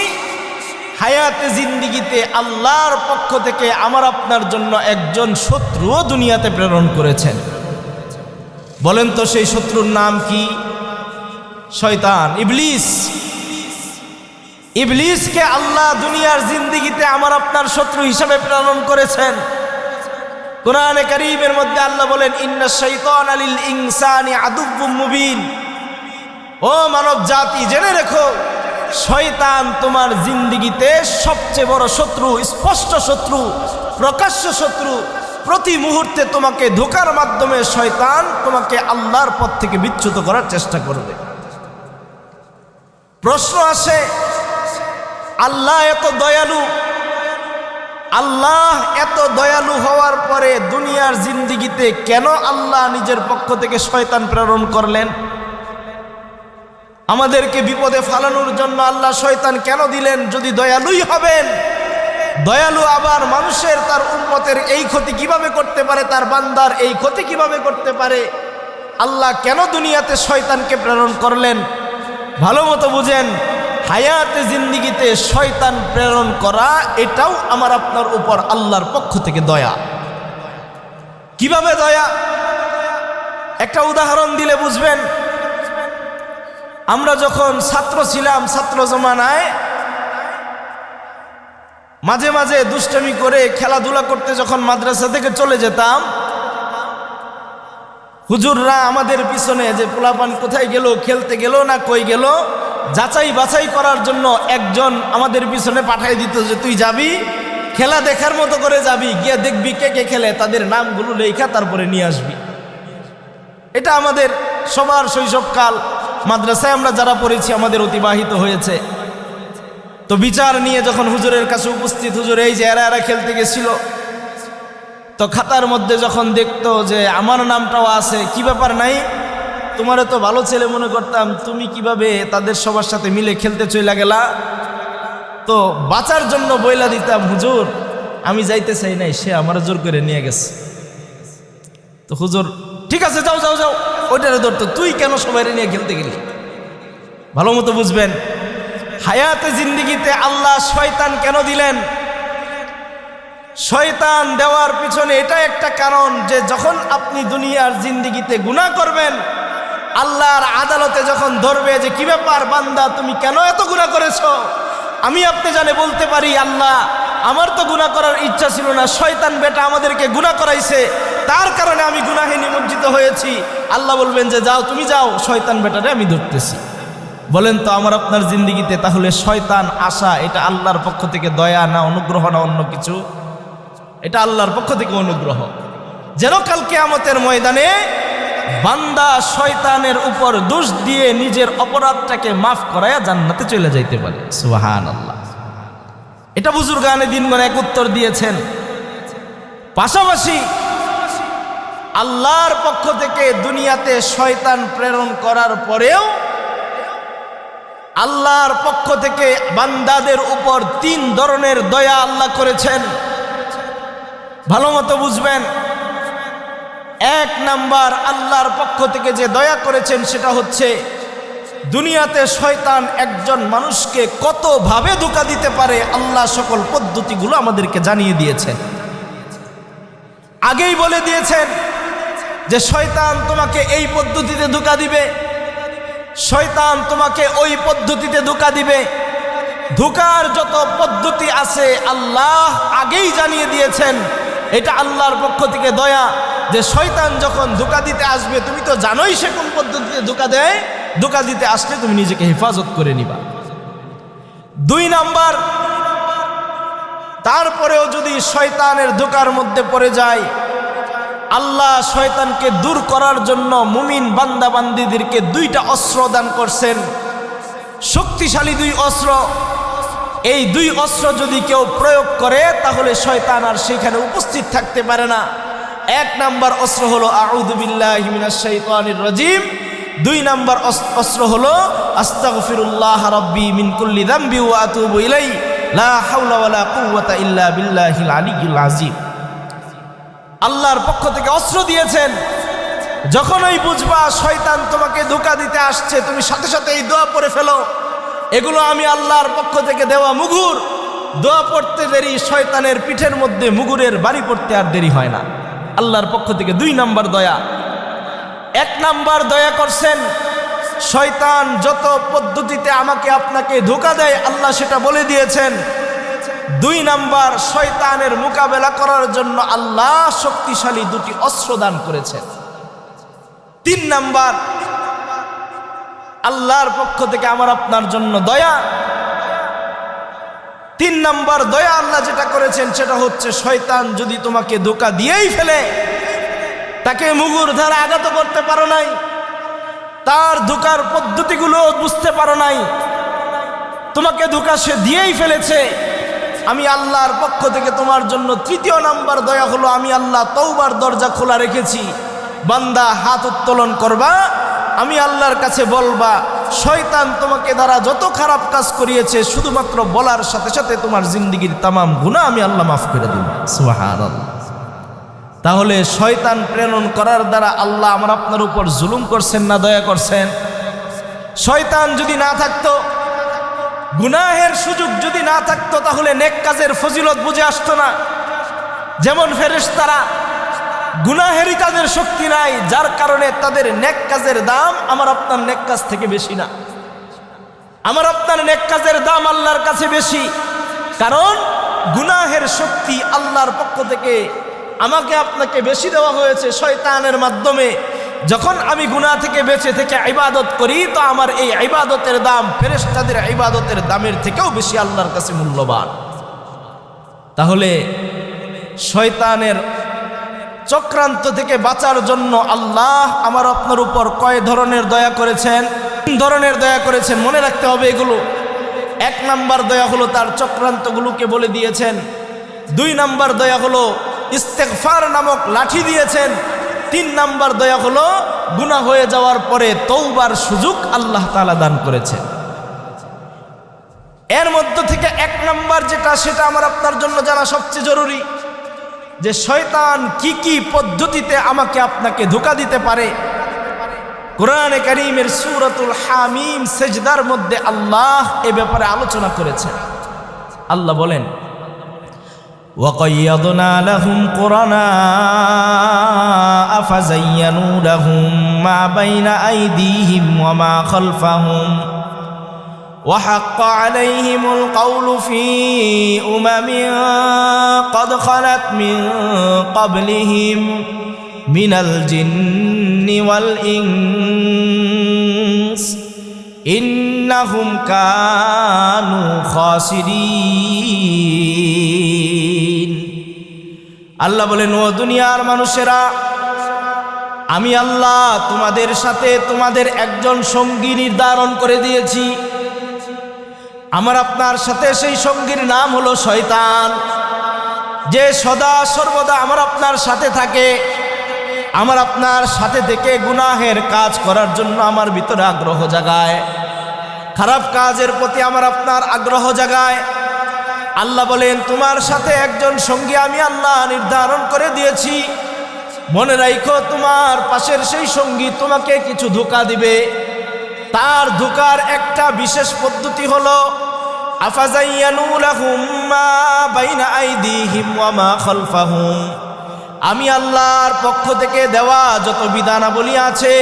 হায়াতে জিন্দেগিতে আল্লাহর পক্ষ থেকে আমার আপনার জন্য একজন শত্রুও দুনিয়াতে প্রেরণ করেছেন। বলেন তো সেই শত্রুর নাম কি? শয়তান, ইবলিস। ইবলিসকে আল্লাহ দুনিয়ার জিন্দেগিতে আমার আপনার শত্রু হিসেবে প্রেরণ করেছেন। কোরআনে কারীমের মধ্যে আল্লাহ বলেন, ইন্নাশ শাইতানা লিল ইনসানি আদুউম মুবিন। ও মানব জাতি, জেনে রেখো, শয়তান তোমার জিন্দেগিতে সবচেয়ে বড় শত্রু, স্পষ্ট শত্রু, প্রকাশ্য শত্রু। প্রতি মুহূর্তে তোমাকে ধোঁকার মাধ্যমে শয়তান তোমাকে আল্লাহর পথ থেকে বিচ্যুত করার চেষ্টা করবে। প্রশ্ন আসে, আল্লাহ এত দয়ালু, আল্লাহ এত দয়ালু হওয়ার পরে দুনিয়ার জিন্দেগিতে কেন আল্লাহ নিজের পক্ষ থেকে শয়তান প্রেরণ করলেন? আমাদেরকে বিপদে ফালানোর জন্য আল্লাহ শয়তান কেন দিলেন? যদি দয়ালুই হবেন, দয়ালু আবার মানুষের, তার উম্মতের এই ক্ষতি কিভাবে করতে পারে, তার বান্দার এই ক্ষতি কিভাবে করতে পারে? আল্লাহ কেন দুনিয়াতে শয়তানকে প্রেরণ করলেন? ভালো মতো বুঝেন, হায়াতে জিন্দেগিতে শয়তান প্রেরণ করা এটাও আমার আপনার উপর আল্লাহর পক্ষ থেকে দয়া। কিভাবে দয়া? একটা উদাহরণ দিলে বুঝবেন। আমরা যখন ছাত্র ছিলাম, ছাত্র জমানায় মাঝে মাঝে দুষ্টামি করে খেলাধুলা করতে যখন মাদ্রাসা থেকে চলে যেতাম, হুজুররা আমাদের পিছনে যে পোলাপান কোথায় গেল, খেলতে গেল না কই গেল, যাচাই বাছাই করার জন্য একজন আমাদের পিছনে পাঠিয়ে দিত যে তুই যাবি, খেলা দেখার মতো করে যাবি, গিয়ে দেখবি কে কে খেলে, তাদের নামগুলো লেখা তারপরে নিয়ে আসবি। এটা আমাদের সবার শৈশবকাল মাদ্রাসায় আমরা যারা পড়েছি আমাদের অতিবাহিত হয়েছে। তো বিচার নিয়ে যখন হুজুরের কাছে উপস্থিত, হুজুর এই যে এরা খেলতে গেছিল, তো খাতার মধ্যে যখন দেখতো যে আমার নামটাও আছে, কি ব্যাপার নাই, তোমারে তো ভালো ছেলে মনে করতাম, তুমি কিভাবে তাদের সবার সাথে মিলে খেলতে চলে গেলা? তো বাঁচার জন্য বইলা দিতাম, হুজুর আমি যাইতে চাই নাই, সে আমার জোর করে নিয়ে গেছে। তো হুজুর ঠিক আছে যাও যাও যাও, ওইটারে ধরতো, তুই কেন সবাই নিয়ে খেলতে গেলি? ভালো মতো বুঝবেন, হায়াতে জিন্দেগিতে আল্লাহ শয়তান কেন দিলেন? শয়তান দেওয়ার পিছনে এটা একটা কারণ যে যখন আপনি দুনিয়ার জিন্দেগিতে গুনাহ করবেন, আল্লাহর আদালতে যখন ধরবে যে কি ব্যাপার বান্দা, তুমি কেন এত গুনাহ করেছো, আমি আপনি জানে বলতে পারি, আল্লাহ আমার তো গুনাহ করার ইচ্ছা ছিল না, শয়তান বেটা আমাদেরকে গুনাহ করাইছে, তার কারণে আমি গুনাহে নিমজ্জিত হয়েছি। আল্লাহ বলবেন যে যাও, তুমি যাও, শয়তান বেটারে আমি ধরতেছি। বলেন তো আমার আপনার জিন্দেগিতে তাহলে শয়তান আসা এটা আল্লাহর পক্ষ থেকে দয়া না অনুগ্রহ না অন্য কিছু? এটা আল্লাহর পক্ষ থেকে অনুগ্রহ, যেন কাল কিয়ামতের ময়দানে বান্দা শয়তানের উপর দোষ দিয়ে নিজের অপরাধটাকে মাফ করায়া জান্নাতে চলে যাইতে পারে। সুবহানাল্লাহ। এটা বুজুর্গানে দিনগণ এক উত্তর দিয়েছেন। পাশাপাশি আল্লাহর পক্ষ থেকে দুনিয়াতে শয়তান প্রেরণ করার পরেও আল্লাহর পক্ষ থেকে বান্দাদের উপর 3 ধরনের দয়া আল্লাহ করেছেন। ভালো মতো বুঝবেন। 1 নাম্বার আল্লাহর পক্ষ থেকে যে দয়া করেছেন সেটা হচ্ছে দুনিয়াতে শয়তান একজন মানুষকে কতভাবে ধোঁকা দিতে পারে আল্লাহ সকল পদ্ধতিগুলো আমাদেরকে জানিয়ে দিয়েছেন। আগেই বলে দিয়েছেন যে শয়তান তোমাকে এই পদ্ধতিতে ধোঁকা দিবে, শয়তান তোমাকে ওই পদ্ধতিতে ধোঁকা দিবে। ধোঁকার যত পদ্ধতি আছে আল্লাহ আগেই জানিয়ে দিয়েছেন। এটা আল্লাহর পক্ষ থেকে দয়া যে শয়তান যখন ধোঁকা দিতে আসবে তুমি তো জানোই সে কোন পদ্ধতিতে ধোঁকা দেয়, ধোঁকা দিতে আসলে তুমি নিজেকে হেফাজত করে নিবা। 2 নাম্বার, তারপরেও যদি শয়তানের ধোঁকার মধ্যে পড়ে যায়, আল্লাহ শয়তানকে দূর করার জন্য মুমিন বান্দা বান্দীদেরকে 2টা অস্ত্র দান করছেন, শক্তিশালী 2 অস্ত্র। এই দুই অস্ত্র যদি কেউ প্রয়োগ করে তাহলে শয়তান আর সেখানে উপস্থিত থাকতে পারে না। এক নাম্বার অস্ত্র হলো আউযু বিল্লাহি মিনাশ শাইতানির রাজিম, দুই নাম্বার অস্ত্র হলো আস্তাগফিরুল্লাহ রাব্বি মিন কুল্লি যামবি ওয়া আতুবু ইলাইহি লা হাওলা ওয়ালা কুওয়াতা ইল্লা বিল্লাহিল আলিয়্যিল আযীম। আল্লাহর পক্ষ থেকে অস্ত্র দিয়েছেন। যখনই বুঝবা শয়তান তোমাকে ধোঁকা দিতে আসছে, তুমি সাথে সাথে এই দোয়া পড়ে ফেলো। এগুলো আমি আল্লাহর পক্ষ থেকে দেওয়া মুগুর। দোয়া পড়তে দেরি, শয়তানের পিঠের মধ্যে মুগুরের বাড়ি পড়তে আর দেরি হয় না। আল্লাহর পক্ষ থেকে দুই নাম্বার দয়া। এক নাম্বার দয়া করছেন, শয়তান যত পদ্ধতিতে আমাকে আপনাকে ধোঁকা দেয় আল্লাহ সেটা বলে দিয়েছেন। দুই নাম্বার, শয়তানের মোকাবেলা করার জন্য আল্লাহ শক্তিশালী দুটি অস্ত্র দান করেছেন। তিন নাম্বার, আল্লাহর পক্ষ থেকে আমার আপনার জন্য দয়া। তিন নাম্বার দয়া আল্লাহ যেটা করেছেন সেটা হচ্ছে, শয়তান যদি তোমাকে ধোঁকা দিয়েই ফেলে, তাকে মুগুর দ্বারা আঘাত করতে পারো নাই, তার ধোঁকার পদ্ধতিগুলো বুঝতে পারো নাই, তোমাকে ধোঁকা সে দিয়েই ফেলেছে, আমি আল্লাহর পক্ষ থেকে তোমার জন্য তৃতীয় নাম্বার দয়া হলো, আমি আল্লাহ তওবার দরজা খোলা রেখেছি। বান্দা হাত উত্তোলন করবা, আমি আল্লাহর কাছে বলবা, শয়তান তোমাকে দ্বারা যত খারাপ কাজ করিয়েছে শুধুমাত্র বলার সাথে সাথে তোমার জিন্দেগীর তামাম গুনাহ আমি আল্লাহ মাফ করে দিব। সুবহানাল্লাহ। তাহলে শয়তান প্রেরণ করার দ্বারা আল্লাহ আমার আপনার উপর জুলুম করছেন না দয়া করছেন? শয়তান যদি না থাকতো, গুনাহের সুযোগ যদি না থাকতো, তাহলে নেক কাজের ফজিলত বুঝে আসতো না। যেমন ফেরেশতারা, গুনাহেরই তাদের শক্তি নাই, যার কারণে তাদের নেক কাজের দাম আমার আপনার নেক কাজ থেকে বেশি না। আমার আপনার নেক কাজের দাম আল্লাহর কাছে বেশি, কারণ গুনাহের শক্তি আল্লাহর পক্ষ থেকে আমাকে আপনাকে বেশি দেওয়া হয়েছে শয়তানের মাধ্যমে। যখন আমি গুনাহ থেকে বেঁচে থেকে ইবাদত করি, তো আমার এই ইবাদতের দাম ফেরেশতাদের ইবাদতের দামের থেকেও বেশি আল্লাহর কাছে মূল্যবান। তাহলে শয়তানের চক্রান্ত থেকে বাঁচার জন্য আল্লাহ আমার আপনার উপর কয় ধরনের দয়া করেছেন? তিন ধরনের দয়া করেছেন, মনে রাখতে হবে এগুলো। এক নাম্বার দয়া হলো তার চক্রান্তগুলোকে বলে দিয়েছেন। দুই নাম্বার দয়া হলো ইস্তেগফার নামক লাঠি দিয়েছেন। তিন নাম্বার দয়া হলো গুনাহ হয়ে যাওয়ার পরে তওবার সুযোগ আল্লাহ তাআলা দান করেছেন। এর মধ্য থেকে এক নাম্বার যেটা, সেটা আমার আপনার জন্য জানা সবচেয়ে জরুরি, যে শয়তান কি কি পদ্ধতিতে আমাকে আপনাকে ধোঁকা দিতে পারে। কোরআনে কারীমের সূরাতুল হামিম সিজদার মধ্যে আল্লাহ এ ব্যাপারে আলোচনা করেছেন। আল্লাহ বলেন, وَقَيَّضْنَا لَهُمْ قُرَنَاءَ فَزَيَّنُوا لَهُم مَّا بَيْنَ أَيْدِيهِمْ وَمَا خَلْفَهُمْ وَحَقَّ عَلَيْهِمُ الْقَوْلُ فِي أُمَمٍ قَدْ خَلَتْ مِن قَبْلِهِمْ مِنَ الْجِنِّ وَالْإِنسِ إِنَّهُمْ كَانُوا خَاسِرِينَ। আল্লাহ বলেন, ও দুনিয়ার মানুষেরা, আমি আল্লাহ তোমাদের সাথে তোমাদের একজন সঙ্গী নির্ধারণ করে দিয়েছি। আমার আপনার সাথে সেই সঙ্গীর নাম হলো শয়তান, যে সদা সর্বদা আমার আপনার সাথে থাকে, আমার আপনার সাথে থেকে গুনাহের কাজ করার জন্য আমার ভিতরে আগ্রহ জাগায়, খারাপ কাজের প্রতি আমার আপনার আগ্রহ জাগায়। আল্লাহ বলেন, তোমার সাথে একজন সঙ্গী আমি আল্লাহ নির্ধারণ করে দিয়েছি। মনে রাখো, তোমার পাশের সেই সঙ্গী তোমাকে কিছু ধোঁকা দিবে। তার ধোঁকার একটা বিশেষ পদ্ধতি হলো, আফাজাইয়ানু লাহুম মা বাইনা আইদিহিম ওয়া মা খালফাহুম। আমি আল্লাহর পক্ষ থেকে দেওয়া যত বিধানাবলী আছে,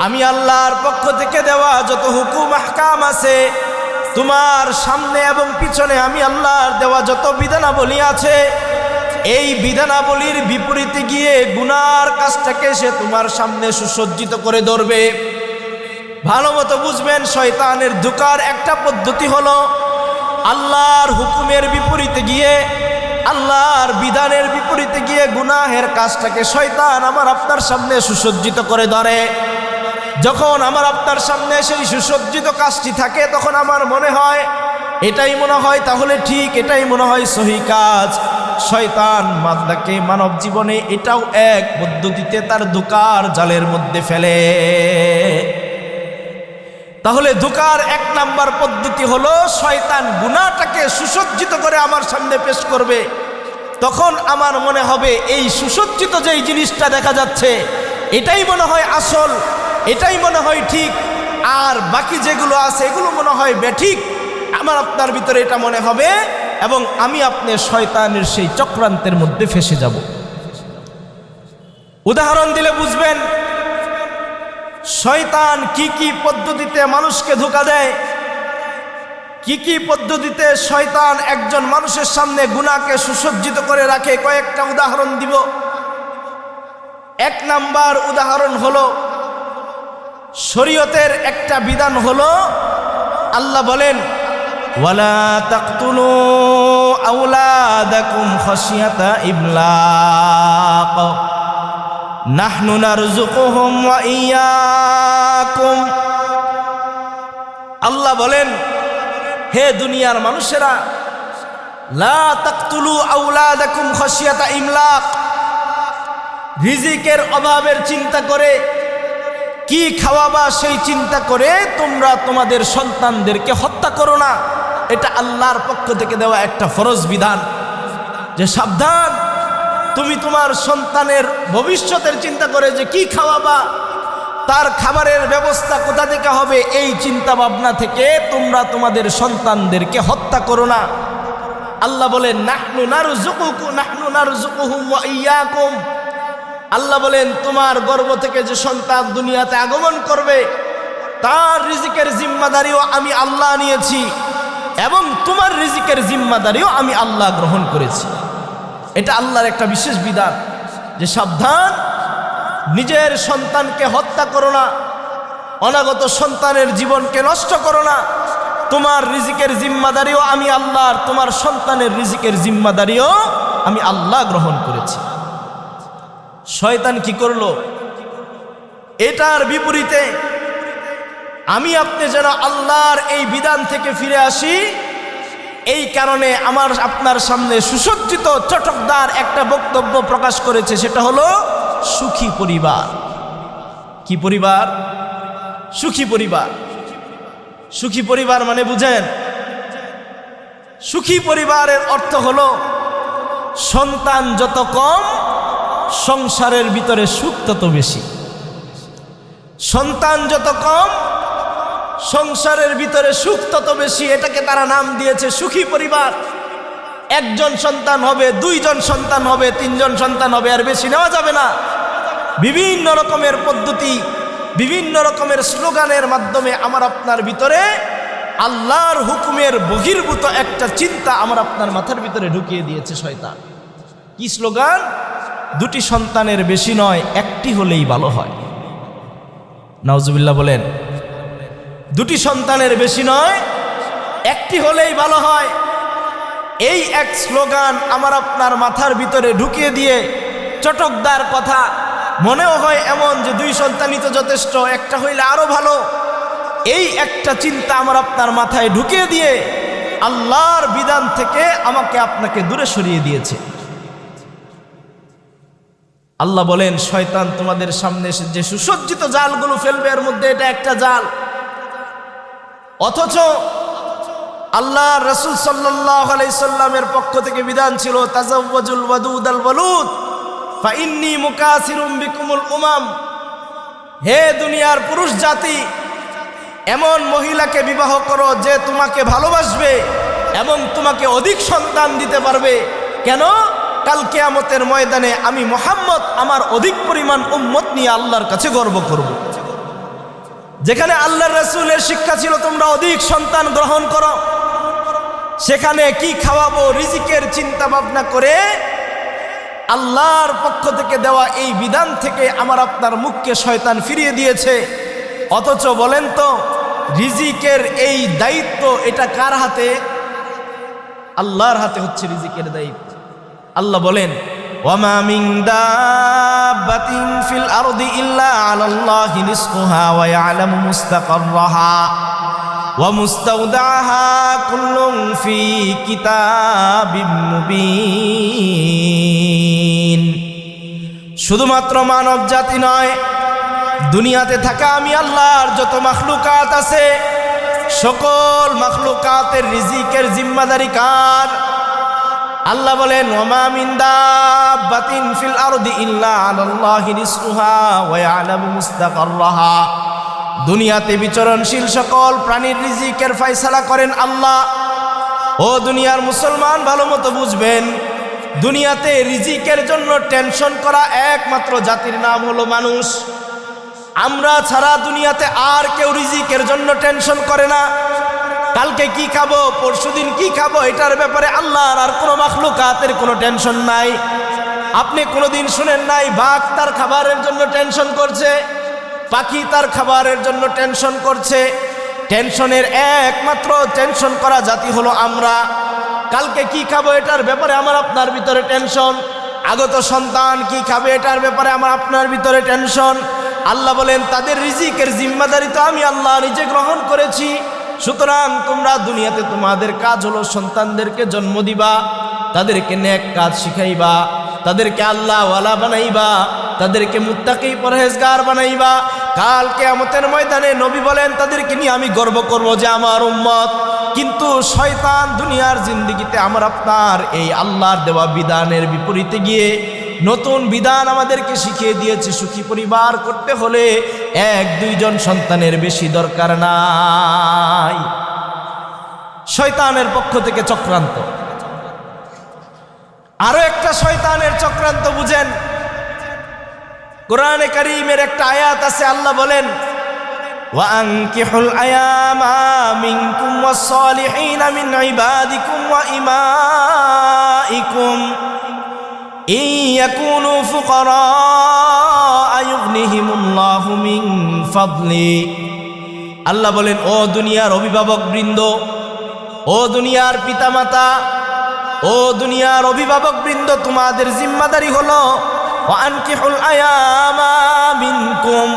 আমি আল্লাহর পক্ষ থেকে দেওয়া যত হুকুম আহকাম আছে, তোমার সামনে এবং পিছনে আমি আল্লাহর দেওয়া যত বিধানাবলী আছে, এই বিধানাবলীর বিপরীতে গিয়ে গুনার কাজটাকে সে তোমার সামনে সুসজ্জিত করে ধরবে। ভালো মতো বুঝবেন, শয়তানের ধোঁকার একটা পদ্ধতি হলো আল্লাহর হুকুমের বিপরীতে গিয়ে, আল্লাহর বিধানের বিপরীতে গিয়ে গুনাহের কাজটাকে শয়তান আমার আপনার সামনে সুসজ্জিত করে ধরে। যখন আমার আপনার সামনে সেই সুসজ্জিত কাজটি থাকে, তখন আমার মনে হয় এটাই মনে হয় তাহলে ঠিক, এটাই মনে হয় সহি কাজ। শয়তান বান্দাকে মানব জীবনে এটাও এক পদ্ধতিতে তার ধোঁকার জালের মধ্যে ফেলে। তাহলে ধোঁকার এক নাম্বার পদ্ধতি হলো শয়তান গুনাহটাকে সুসজ্জিত করে আমার সামনে পেশ করবে। তখন আমার মনে হবে এই সুসজ্জিত যেই জিনিসটা দেখা যাচ্ছে এটাই মনে হয় আসল, এটাই মনে হয় ঠিক, আর বাকি যেগুলো আছে এগুলো মনে হয় বেঠিক। আমার আপনার ভিতরে এটা মনে হবে এবং আমি আপনি শয়তানের সেই চক্রান্তের মধ্যে ফেসে যাব। উদাহরণ দিলে বুঝবেন শয়তান কি কি পদ্ধতিতে মানুষকে ধোঁকা দেয়, কি কি পদ্ধতিতে শয়তান একজন মানুষের সামনে গুনাহকে সুসজ্জিত করে রাখে। কয়েকটা উদাহরণ দিব। এক নাম্বার উদাহরণ হলো শরীয়তের একটা বিধান হলো আল্লাহ বলেন ওয়ালা তাকতুলু আওলাদাকুম খাশিয়াতা ইমলাক নাহনু নারযুকুহুম ওয়া ইয়্যাকুম। আল্লাহ বলেন হে দুনিয়ার মানুষেরা, লা তাকতুলু আওলাদাকুম খাশিয়াতা ইমলাক, রিজিকের অভাবের চিন্তা করে, কি খাওয়াবা সেই চিন্তা করে তোমরা তোমাদের সন্তানদেরকে হত্যা করো না। এটা আল্লাহর পক্ষ থেকে দেওয়া একটা ফরজ বিধান যে সাবধান, তুমি তোমার সন্তানের ভবিষ্যতের চিন্তা করে যে কি খাওয়াবা, তার খাবারের ব্যবস্থা কোথা থেকে হবে, এই চিন্তা ভাবনা থেকে তোমরা তোমাদের সন্তানদেরকে হত্যা করো না। আল্লাহ বলেন নাহনু নারযুকুহুম ওয়া ইয়্যাকুম। আল্লাহ বলেন তোমার গর্ভ থেকে যে সন্তান দুনিয়াতে আগমন করবে তার রিজিকের জিম্মাদারিও আমি আল্লাহ নিয়েছি এবং তোমার রিজিকের জিম্মাদারিও আমি আল্লাহ গ্রহণ করেছি। এটা আল্লাহর একটা বিশেষ বিধান যে সাবধান, নিজের সন্তানকে হত্যা করো না, অনাগত সন্তানের জীবনকে নষ্ট করো না। তোমার রিজিকের জিম্মাদারিও আমি আল্লাহর, তোমার সন্তানের রিজিকের জিম্মাদারিও আমি আল্লাহ গ্রহণ করেছি। শয়তান কি করলো? এটার বিপরীতে আমি আপনি যেন আল্লাহর এই বিধান থেকে ফিরে আসি, এই কারণে আমার আপনার সামনে সুসজ্জিত চটকদার একটা বক্তব্য প্রকাশ করেছে, সেটা হলো সুখী পরিবার। কি পরিবার? সুখী পরিবার। সুখী পরিবার মানে বুঝেন, সুখী পরিবারের অর্থ হলো সন্তান যত কম সংসারের ভিতরে সুখ তত বেশি। সন্তান যত কম সংসারের ভিতরে সুখ তত বেশি। এটাকে তারা নাম দিয়েছে সুখী পরিবার। একজন সন্তান হবে, দুইজন সন্তান হবে, তিনজন সন্তান হবে, আর বেশি নেওয়া যাবে না। বিভিন্ন রকমের পদ্ধতি, বিভিন্ন রকমের স্লোগানের মাধ্যমে আমার আপনার ভিতরে আল্লাহর হুকুমের বহির্ভূত একটা চিন্তা আমার আপনার মাথার ভিতরে ঢুকিয়ে দিয়েছে শয়তান। কি স্লোগান? দুটি সন্তানের বেশি নয়, একটি হলেই ভালো হয়। নাউজুবিল্লাহ বলেন। দুটি সন্তানের বেশি নয়, একটি হলেই ভালো হয়। এই এক স্লোগান আমার আপনার মাথার ভিতরে ঢুকিয়ে দিয়ে চটকদার কথা, মনেও হয় এমন যে দুই সন্তানই তো যথেষ্ট, একটা হইলে আরো ভালো। এই একটা চিন্তা আমার আপনার মাথায় ঢুকিয়ে দিয়ে আল্লাহর বিধান থেকে আমাকে আপনাকে দূরে সরিয়ে দিয়েছে। আল্লাহ বলেন শয়তান তোমাদের সামনে এসে যে সুসজ্জিত জালগুলো ফেলবে এর মধ্যে এটা একটা জাল। অথচ আল্লাহ রাসূল সাল্লাল্লাহু আলাইহি সাল্লামের পক্ষ থেকে বিধান ছিল তাজাওয়াজুল ওয়াদুদাল ওয়ালুদ ফাইন্নী মুকাসিরুম বিকুমুল উমাম। হে দুনিয়ার পুরুষ জাতি, এমন মহিলাকে বিবাহ করো যে তোমাকে ভালোবাসবে এবং তোমাকে অধিক সন্তান দিতে পারবে। কেন? কাল কিয়ামতের ময়দানে আমি মুহাম্মদ আমার অধিক পরিমাণ উম্মত নিয়ে আল্লাহর কাছে গর্ব করব। যেখানে আল্লাহর রাসূলের শিক্ষা ছিল তোমরা অধিক সন্তান গ্রহণ করো, সেখানে কি খাওয়াবো রিজিকের চিন্তা ভাবনা করে আল্লাহর পক্ষ থেকে দেওয়া এই বিধান থেকে আমার আপনার মুখকে শয়তান ফিরিয়ে দিয়েছে। অথচ বলেন তো রিজিকের এই দায়িত্ব এটা কার হাতে? আল্লাহর হাতে হচ্ছে রিজিকের দায়িত্ব। আল্লাহ বলেন ওয়ামা মিন দাব্বাতিন ফিল আরদি ইল্লা আলাল্লাহি রিজকুহা ওয়া ইয়ালামু মুস্তাকাররাহা ওয়া মুস্তাউদাহা কুল্লুন ফি কিতাবিম মুবিন। শুধুমাত্র মানব জাতি নয়, দুনিয়াতে থাকা আমি আল্লাহর যত মাখলুকাত আছে সকল মাখলুকাতের রিজিকের জিম্মাদারি কার? আল্লাহ বলেন ওমা মিন দাব্বাতিন ফিল আরদি ইল্লা আলাল্লাহি রিজকুহা ওয়া ইয়ালামু মুস্তাকাররাহা। দুনিয়াতে বিচরণশীল সকল প্রাণীর রিজিকের ফয়সালা করেন আল্লাহ। ও দুনিয়ার মুসলমান, ভালো মতো বুঝবেন, দুনিয়াতে রিজিকের জন্য টেনশন করা একমাত্র জাতির নাম হলো মানুষ। আমরা ছাড়া দুনিয়াতে আর কেউ রিজিকের জন্য টেনশন করে না। কালকে কি খাবো, পরশুদিন কি খাবো, এটার ব্যাপারে আল্লাহর আর কোনো মাখলুকাতের কোনো টেনশন নাই। আপনি কোনোদিন শুনেন নাই বাঘ তার খাবারের জন্য টেনশন করছে, পাখি তার খাবারের জন্য টেনশন করছে? টেনশনের একমাত্র টেনশন করা জাতি হলো আমরা। কালকে কি খাবো এটার ব্যাপারে আমার আপনার ভিতরে টেনশন, আগত সন্তান কি খাবে এটার ব্যাপারে আমার আপনার ভিতরে টেনশন। আল্লাহ বলেন তাদের রিজিকের জিম্মাদারি তো আমি আল্লাহ নিজে গ্রহণ করেছি। সুতরাং তোমরা দুনিয়াতে তোমাদের কাজ হলো সন্তানদেরকে জন্ম দিবা, তাদেরকে নেক কাজ শিখাইবা, তাদেরকে আল্লাহওয়ালা বানাইবা, তাদেরকে মুত্তাকি পরহেজগার বানাইবা। কাল কিয়ামতের ময়দানে নবী বলেন তাদেরকে নিয়ে আমি গর্ব করব যে আমার উম্মত। কিন্তু শয়তান দুনিয়ার জিন্দেগিতে আমার আপনার এই আল্লাহর দেওয়া বিধানের বিপরীতে গিয়ে নতুন বিধান আমাদেরকে শিখিয়ে দিয়েছে। সুখী পরিবার করতে হলে 1-2 সন্তানের বেশি দরকার নাই। শয়তানের পক্ষ থেকে চক্রান্ত। আরো একটা শয়তানের চক্রান্ত বুঝেন। কোরআনে কারীমের একটা আয়াত আছে, আল্লাহ বলেন ওয়া আনকিহুল আয়ামা মিনকুম ওয়াস-সালিহিনা মিন ইবাদিকুম ওয়া ইমাইকুম ইয়াকুনু ফুকারা ইউগনিহিমুল্লাহু মিন ফাদলি। আল্লাহ বলেন ও দুনিয়ার অভিভাবক বৃন্দ, ও দুনিয়ার পিতামাতা, ও দুনিয়ার অভিভাবক বৃন্দ, তোমাদের জিম্মাদারি হলো ওয়া আনকিহুল আয়ামা মিনকুম,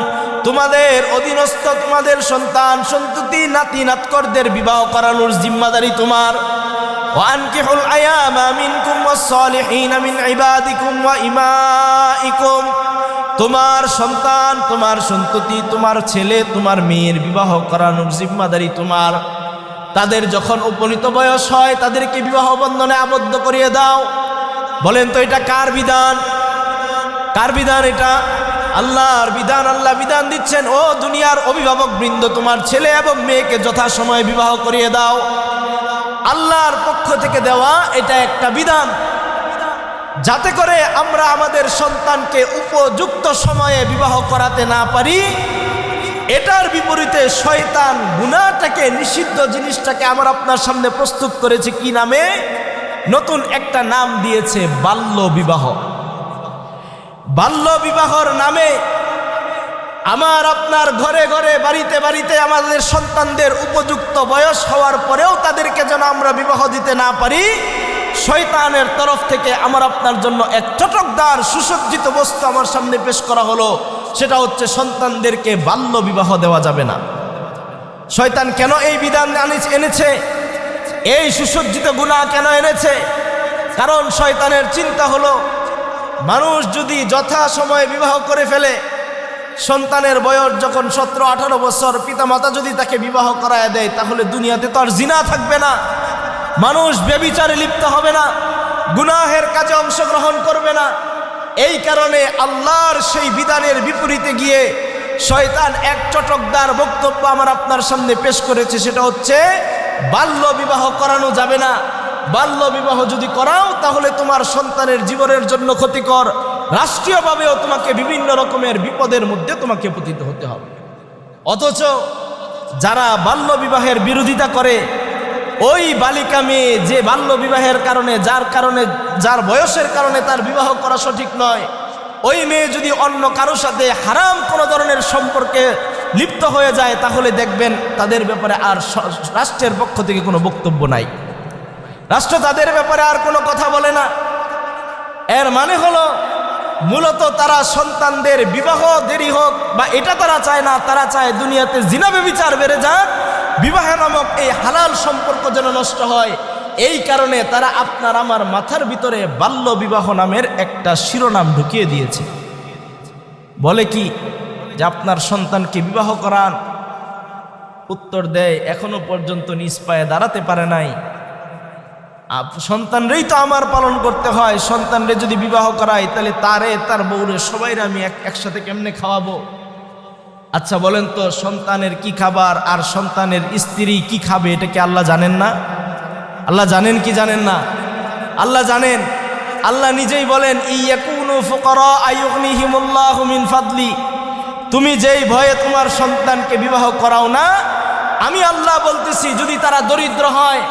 তোমাদের অধীনস্থ তোমাদের সন্তান সন্ততি নাতি নাতকরদের বিবাহ করানোর জিম্মাদারি তোমার। ওয়া আনকিহুল আয়ামা মিনকুম ওয়াস-সালিহিনা মিন ইবাদিকুম ওয়া ইমাইকুম, তোমার সন্তান তোমার সন্ততি তোমার ছেলে তোমার মেয়ের বিবাহ করানোর জিম্মাদারি তোমার। তাদের যখন উপনীত বয়স হয় তাদেরকে বিবাহ বন্ধনে আবদ্ধ করিয়ে দাও। বলেন তো এটা কার বিধান? কার বিধান এটা? আল্লাহর বিধান। আল্লাহ বিধান দিচ্ছেন ও দুনিয়ার অভিভাবক বৃন্দ, তোমার ছেলে এবং মেয়েকে যথাসময়ে বিবাহ করিয়ে দাও। আল্লাহর পক্ষ থেকে দেওয়া এটা একটা বিধান, যাতে করে আমরা আমাদের সন্তানকে উপযুক্ত সময়ে বিবাহ করাতে না পারি। এটার বিপরীতে শয়তান গুনাহটাকে, নিষিদ্ধ জিনিসটাকে আমার আপনার সামনে প্রস্তুত করেছে কি নামে? নতুন একটা নাম দিয়েছে বাল্য বিবাহ। বাল্য বিবাহর নামে আমার আপনার ঘরে ঘরে বাড়িতে বাড়িতে আমাদের সন্তানদের উপযুক্ত বয়স হওয়ার পরেও তাদেরকে যেন আমরা বিবাহ দিতে না পারি, শয়তানের তরফ থেকে আমার আপনার জন্য এক চটকদার সুসজ্জিত বস্তু আমার সামনে পেশ করা হলো। সেটা হচ্ছে সন্তানদেরকে বাল্য বিবাহ দেওয়া যাবে না। শয়তান কেন এই বিধান এনেছে? এই সুসজ্জিত গুনাহ কেন এনেছে? কারণ শয়তানের চিন্তা হলো মানুষ যদি যথা সময়ে বিবাহ করে ফেলে, সন্তানের বয়স যখন 17-18 বছর, পিতামাতা যদি তাকে বিবাহ করায় দেয়, তাহলে দুনিয়াতে তো আর জিনা থাকবে না, মানুষ ব্যভিচারে লিপ্ত হবে না, গুনাহের কাজে অংশগ্রহণ করবে না। এই কারণে আল্লাহর সেই বিধানের বিপরীতে গিয়ে শয়তান এক চটকদার বক্তব্য আমার আপনার সামনে পেশ করেছে। সেটা হচ্ছে বাল্য বিবাহ করানো যাবে না। বাল্য বিবাহ যদি করাও তাহলে তোমার সন্তানের জীবনের জন্য ক্ষতিকর, রাষ্ট্রীয়ভাবেও তোমাকে বিভিন্ন রকমের বিপদের মধ্যে তোমাকে পতিত হতে হবে। অথচ যারা বাল্য বিবাহের বিরোধিতা করে, ওই বালিকা মেয়ে যে বাল্য বিবাহের কারণে যার বয়সের কারণে তার বিবাহ করা সঠিক নয়, ওই মেয়ে যদি অন্য কারোর সাথে হারাম কোনো ধরনের সম্পর্কে লিপ্ত হয়ে যায়, তাহলে দেখবেন তাদের ব্যাপারে আর রাষ্ট্রের পক্ষ থেকে কোনো বক্তব্য নাই, রাষ্ট্র তাদের ব্যাপারে আর কোনো কথা বলে না। এর মানে হলো মূলত তারা সন্তানদের বিবাহ দেরি হোক বা এটা তারা চায় না, তারা চায় দুনিয়াতে জিনা ব্যভিচার বেড়ে যাক, বিবাহ নামক এই হালাল সম্পর্ক যেন নষ্ট হয়, এই কারণে তারা আপনার আমার মাথার ভিতরে বাল্য বিবাহ নামের একটা শিরোনাম ঢুকিয়ে দিয়েছে। বলে কি যে আপনার সন্তানকে বিবাহ করান, উত্তর দেয় এখনো পর্যন্ত নিজ পায়ে দাঁড়াতে পারে নাই, সন্তানরেই তো আমার পালন করতে হয়, সন্তানরে যদি বিবাহ করাই তাহলে তারে তার বউরে সবাইরে আমি একসাথে কেমনে খাওয়াবো? আচ্ছা বলেন তো, সন্তানের কি খাবার আর সন্তানের স্ত্রী কি খাবে এটা কি আল্লাহ জানেন না? আল্লাহ জানেন কি জানেন না? আল্লাহ জানেন। আল্লাহ নিজেই বলেন ইয়াকুনু ফুকারা আয়ুগনিহিমুল্লাহু মিন ফাদলি, তুমি যেই ভয়ে তোমার সন্তানকে বিবাহ করাও না, আমি আল্লাহ বলতেছি যদি তারা দরিদ্র হয়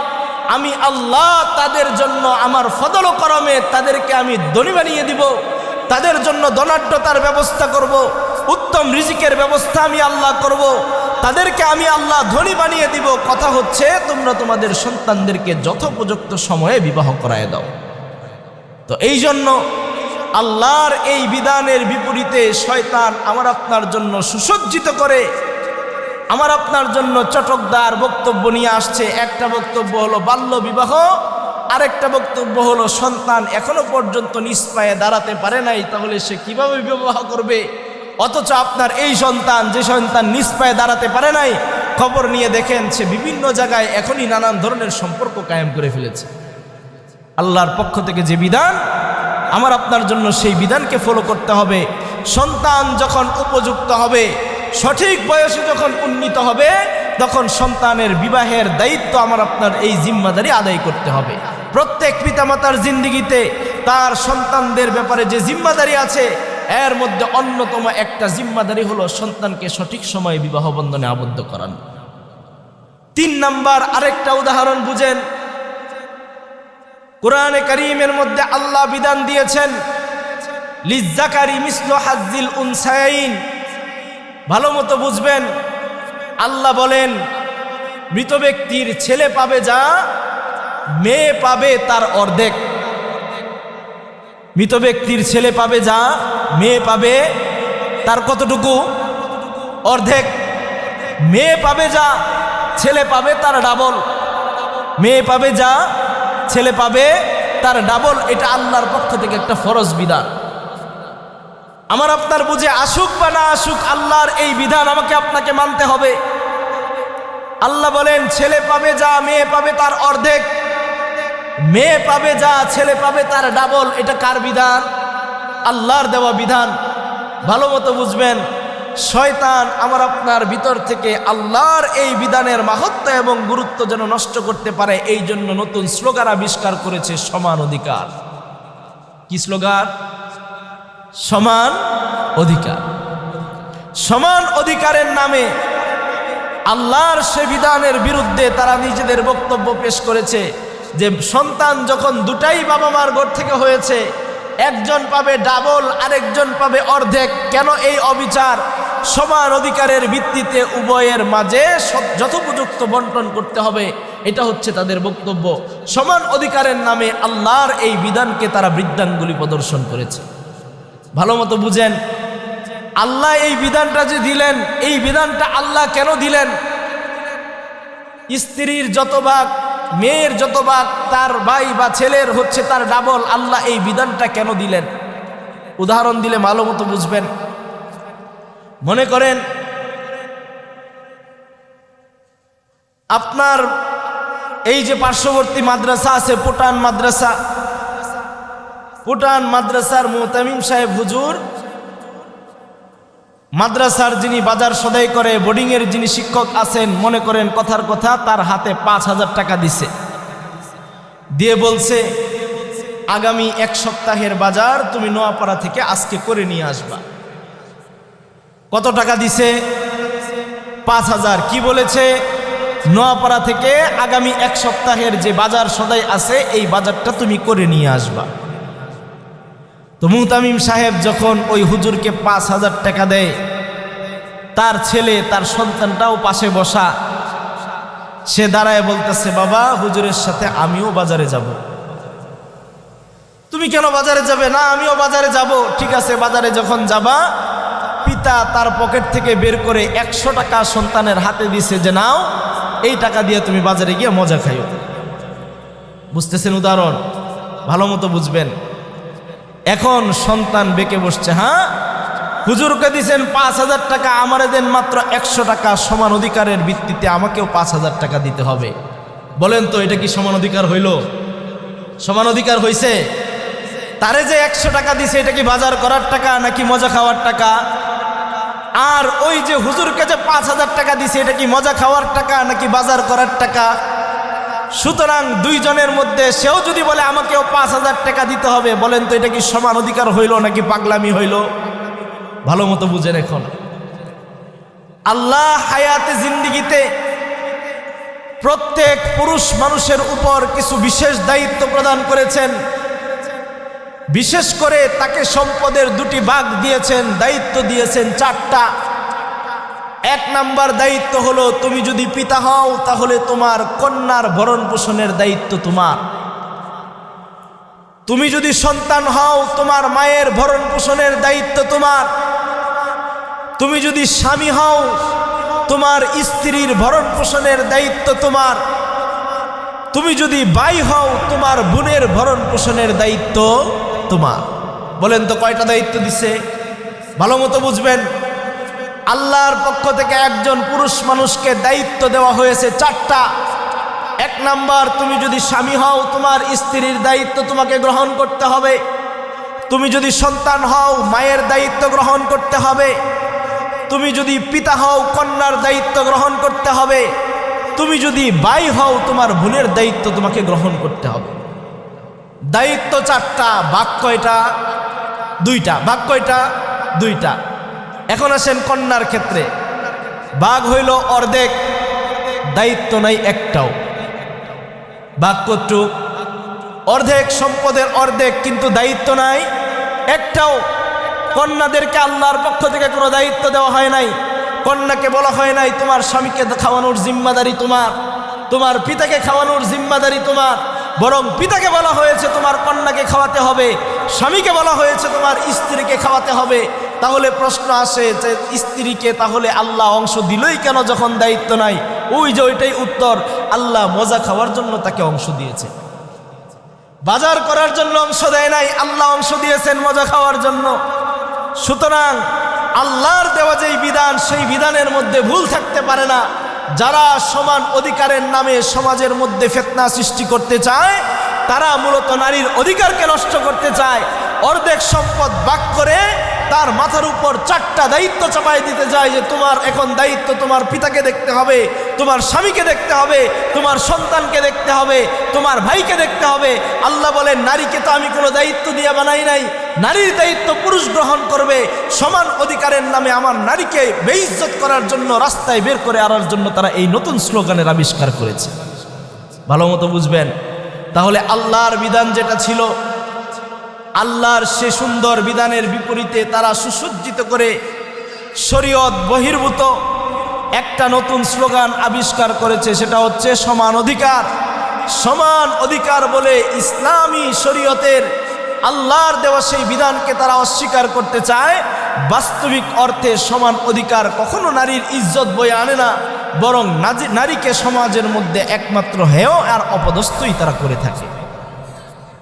আমি আল্লাহ তাদের জন্য আমার ফজল ও করমে তাদেরকে আমি ধনী বানিয়ে দিব, তাদের জন্য ধনাঢ্যতার ব্যবস্থা করব, উত্তম রিজিকের ব্যবস্থা আমি আল্লাহ করব, তাদেরকে আমি আল্লাহ ধনী বানিয়ে দিব। কথা হচ্ছে তোমরা তোমাদের সন্তানদেরকে যথোপযুক্ত সময়ে বিবাহ করায় দাও। তো এই জন্য আল্লাহর এই বিধানের বিপরীতে শয়তান আমার আপনার জন্য সুসজ্জিত করে আমার আপনার জন্য চটকদার বক্তব্য নিয়ে আসছে। একটা বক্তব্য হলো বাল্য বিবাহ, আরেকটা বক্তব্য হলো সন্তান এখনো পর্যন্ত নিজ পায়ে দাঁড়াতে পারে নাই, তাহলে সে কিভাবে বিবাহ করবে? অথচ আপনার এই সন্তান, যে সন্তান নিজ পায়ে দাঁড়াতে পারে নাই, খবর নিয়ে দেখেন সে বিভিন্ন জায়গায় এখনই নানান ধরনের সম্পর্ক কায়েম করে ফেলেছে। আল্লাহর পক্ষ থেকে যে বিধান আমার আপনার জন্য, সেই বিধানকে ফলো করতে হবে। সন্তান যখন উপযুক্ত হবে, সঠিক বয়সে যখন উন্নীত হবে, তখন সন্তানের বিবাহের দায়িত্ব আমার আপনার এই জিম্মাদারি আদায় করতে হবে। প্রত্যেক পিতামাতার জিন্দিগিতে তার সন্তানদের ব্যাপারে যে জিম্মাদারি আছে, এর মধ্যে অন্যতম একটা জিম্মাদারি হলো সন্তানকে সঠিক সময়ে বিবাহ বন্ধনে আবদ্ধ করানো। 3 নাম্বার আরেকটা উদাহরণ বুঝেন। কোরআনে কারীমের মধ্যে আল্লাহ বিধান দিয়েছেন লিজ্জাকারি মিসলু হাজ্জিল উনসায়াইন। ভালো মতো বুঝবেন, আল্লাহ বলেন মৃত ব্যক্তির ছেলে পাবে যা, মেয়ে পাবে তার অর্ধেক। মৃত ব্যক্তির ছেলে পাবে যা, মেয়ে পাবে তার কতটুকু? অর্ধেক। মেয়ে পাবে যা, ছেলে পাবে তার ডাবল। মেয়ে পাবে যা, ছেলে পাবে তার ডাবল। এটা আল্লাহর পক্ষ থেকে একটা ফরজ বিধান। আমার আপনার বুঝে আসুক বা না আসুক, আল্লাহর এই বিধান আমাকে আপনাকে মানতে হবে। আল্লাহ বলেন ছেলে পাবে যা, মেয়ে পাবে তার অর্ধেক। মেয়ে পাবে যা, ছেলে পাবে তার ডাবল। এটা কার বিধান? আল্লাহর দেওয়া বিধান। ভালো মতো বুঝবেন, শয়তান আমার আপনার ভিতর থেকে আল্লাহর এই বিধানের মাহাত্ম্য এবং গুরুত্ব যেন নষ্ট করতে পারে, এই জন্য নতুন স্লোগান আবিষ্কার করেছে সমান অধিকার। কি স্লোগান? সমান অধিকার। সমান অধিকারের নামে আল্লাহর সে বিধানের বিরুদ্ধে তারা নিজেদের বক্তব্য পেশ করেছে যে সন্তান যখন দুটাই বাবা মার ঘর থেকে হয়েছে, একজন পাবে ডাবল, আরেকজন পাবে অর্ধেক। কেন এই অবিচার? সমান অধিকারের ভিত্তিতে উভয়ের মাঝে যথোপযুক্ত বন্টন করতে হবে, এটা হচ্ছে তাদের বক্তব্য। সমান অধিকারের নামে আল্লাহর এই বিধানকে তারা বৃদ্ধাঙ্গুলি প্রদর্শন করেছে। ভালো মতো বুঝেন, আল্লাহ এই বিধানটা যে দিলেন, এই বিধানটা আল্লাহ কেন দিলেন? স্ত্রীর যত ভাগ, মেয়ের যত ভাগ, তার ভাই বা ছেলের হচ্ছে তার ডাবল। আল্লাহ এই বিধানটা কেন দিলেন? উদাহরণ দিলে ভালো মতো বুঝবেন। মনে করেন আপনার এই যে পার্শ্ববর্তী মাদ্রাসা আছে, পুটান মাদ্রাসা, পুটান মাদ্রাসার মুহতামিম সাহেব হুজুর, মাদ্রাসার যিনি বাজার সদাই করে, বোর্ডিংয়ের যিনি শিক্ষক আছেন, মনে করেন কথার কথা তার হাতে 5,000 টাকা দিছে, দিয়ে বলছে আগামী 1 সপ্তাহের বাজার তুমি নোয়াপাড়া থেকে আজকে করে নিয়ে আসবা। কত টাকা দিছে? 5,000। কি বলেছে? নোয়াপাড়া থেকে আগামী 1 সপ্তাহের যে বাজার সদাই আছে, এই বাজারটা তুমি করে নিয়ে আসবা। তো মুহতামিম সাহেব যখন ওই হুজুরকে 5,000 টাকা দেয়, তার ছেলে, তার সন্তানটাও পাশে বসা, সে দাঁড়ায় বলতেছে, বাবা হুজুরের সাথে আমিও বাজারে যাব। তুমি কেন বাজারে যাবে? না আমিও বাজারে যাব। ঠিক আছে, বাজারে যখন যাবা পিতা তার পকেট থেকে বের করে 100 টাকা সন্তানের হাতে দিছে যে নাও এই টাকা দিয়ে তুমি বাজারে গিয়ে মজা খাইও। বুঝতেছেন উদাহরণ? ভালো মতো বুঝবেন। এখন সন্তান বেঁকে বসছে, হ্যাঁ হুজুরকে দিছেন 5000 টাকা, আমারে দেন মাত্র 100 টাকা, সমান অধিকারের ভিত্তিতে আমাকেও 5000 টাকা দিতে হবে। বলেন তো এটা কি সমান অধিকার হইল? সমান অধিকার হইছে? তারে যে 100 টাকা দিছে এটা কি বাজার করার টাকা নাকি মজা খাওয়ার টাকা? আর ওই যে হুজুরকে যে 5000 টাকা দিছে এটা কি মজা খাওয়ার টাকা নাকি বাজার করার টাকা? সুতরাং দুইজনের মধ্যে সেও যদি বলে আমাকেও 5000 টাকা দিতে হবে, বলেন তো এটা কি সমান অধিকার হইল নাকি পাগলামি হইল? ভালো মতো বুঝেন। এখন আল্লাহ হায়াতে জিন্দেগিতে প্রত্যেক পুরুষ মানুষের উপর কিছু বিশেষ দায়িত্ব প্রদান করেছেন। বিশেষ করে তাকে সম্পদের 2টি ভাগ দিয়েছেন, দায়িত্ব দিয়েছেন 4টা। 1 নাম্বার দায়িত্ব হলো তুমি যদি পিতা হও তাহলে তোমার কন্যার ভরণ পোষণের দায়িত্ব তোমার। তুমি যদি সন্তান হও তোমার মায়ের ভরণ পোষণের দায়িত্ব তোমার। তুমি যদি স্বামী হও তোমার স্ত্রীর ভরণ পোষণের দায়িত্ব তোমার। তুমি যদি ভাই হও তোমার বোনের ভরণ পোষণের দায়িত্ব তোমার। বলেন তো কয়টা দায়িত্ব দিছে? ভালো মতো বুঝবেন। আল্লাহর পক্ষ থেকে একজন পুরুষ মানুষকে দায়িত্ব দেওয়া হয়েছে 4টা। 1 নাম্বার, তুমি যদি স্বামী হও তোমার স্ত্রীর দায়িত্ব তোমাকে গ্রহণ করতে হবে। তুমি যদি সন্তান হও মায়ের দায়িত্ব গ্রহণ করতে হবে। তুমি যদি পিতা হও কন্যার দায়িত্ব গ্রহণ করতে হবে। তুমি যদি ভাই হও তোমার বোনের দায়িত্ব তোমাকে গ্রহণ করতে হবে। দায়িত্ব 4টা, ভাগ কয়টা? 2টা। ভাগ কয়টা? 2টা। এখন আসেন কন্যার ক্ষেত্রে, ভাগ হইল অর্ধেক, দায়িত্ব নাই একটাও। ভাগ কতটুক? অর্ধেক, সম্পদের অর্ধেক, কিন্তু দায়িত্ব নাই একটাও। কন্যাদেরকে আল্লাহর পক্ষ থেকে কোনো দায়িত্ব দেওয়া হয় নাই। কন্যাকে বলা হয় নাই তোমার স্বামীকে খাওয়ানোর জিম্মাদারি তোমার, তোমার পিতাকে খাওয়ানোর জিম্মাদারি তোমার, বরং পিতাকে বলা হয়েছে তোমার কন্যাকে খাওয়াতে হবে, স্বামীকে বলা হয়েছে তোমার স্ত্রীকে খাওয়াতে হবে। তাহলে প্রশ্ন আসে যে স্ত্রীকে তাহলে আল্লাহ অংশ দিলই কেন যখন দায়িত্ব নাই? ওই যে ওইটাই উত্তর, আল্লাহ মজা খাওয়ার জন্য তাকে অংশ দিয়েছে, বাজার করার জন্য অংশ দেয় নাই, আল্লাহ অংশ দিয়েছেন মজা খাওয়ার জন্য। সুতরাং আল্লাহর দেওয়া যেই বিধান সেই বিধানের মধ্যে ভুল থাকতে পারে না। যারা সমান অধিকারের নামে সমাজের মধ্যে ফিতনা সৃষ্টি করতে চায় তারা মূলত নারীর অধিকারকে নষ্ট করতে চায়। অর্ধেক সম্পদ ভাগ করে তার মাথার উপর 4টা দায়িত্ব চাপাই দিতে যায় যে তোমার এখন দায়িত্ব তোমার পিতাকে দেখতে হবে, তোমার স্বামীকে দেখতে হবে, তোমার সন্তানকে দেখতে হবে, তোমার ভাইকে দেখতে হবে। আল্লাহ বলেন নারীকে তো আমি কোনো দায়িত্ব দিয়ে বানাই নাই, নারীর দায়িত্ব পুরুষ গ্রহণ করবে। সমান অধিকারের নামে আমার নারীকে বেইজ্জত করার জন্য, রাস্তায় বের করে আনার জন্য তারা এই নতুন স্লোগানের আবিষ্কার করেছে। ভালো মতো বুঝবেন। তাহলে আল্লাহর বিধান যেটা ছিল, আল্লাহর সে সুন্দর বিধানের বিপরীতে তারা সুসজ্জিত করে শরীয়ত বহির্ভূত একটা নতুন স্লোগান আবিষ্কার করেছে, সেটা হচ্ছে সমান অধিকার। সমান অধিকার বলে ইসলামী শরীয়তের আল্লাহর দেওয়া সেই বিধানকে তারা অস্বীকার করতে চায়। বাস্তবিক অর্থে সমান অধিকার কখনো নারীর ইজ্জত বয়ে আনে না, বরং নারীকে সমাজের মধ্যে একমাত্র হেয় আর অপদস্থই তারা করে থাকে।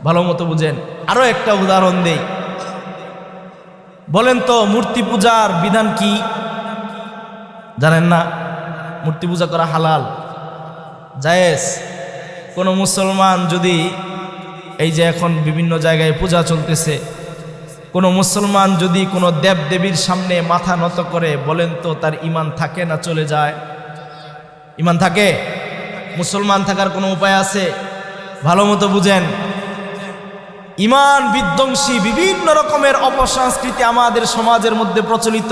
ভালো মতো বুঝেন। আরো একটা উদাহরণ দেই। বলেন তো মূর্তি পূজার বিধান কি? জানেন না? মূর্তি পূজা করা হালাল, জায়েজ। কোনো মুসলমান যদি, এই যে এখন বিভিন্ন জায়গায় পূজা চলতেছে, কোনো মুসলমান যদি কোনো দেবদেবীর সামনে মাথা নত করে, বলেন তো তার ঈমান থাকে না চলে যায়? ঈমান থাকে? মুসলমান থাকার কোনো উপায় আছে? ভালো মতো বুঝেন। ঈমান বিধ্বংসী বিভিন্ন রকমের অপসংস্কৃতি আমাদের সমাজের মধ্যে প্রচলিত।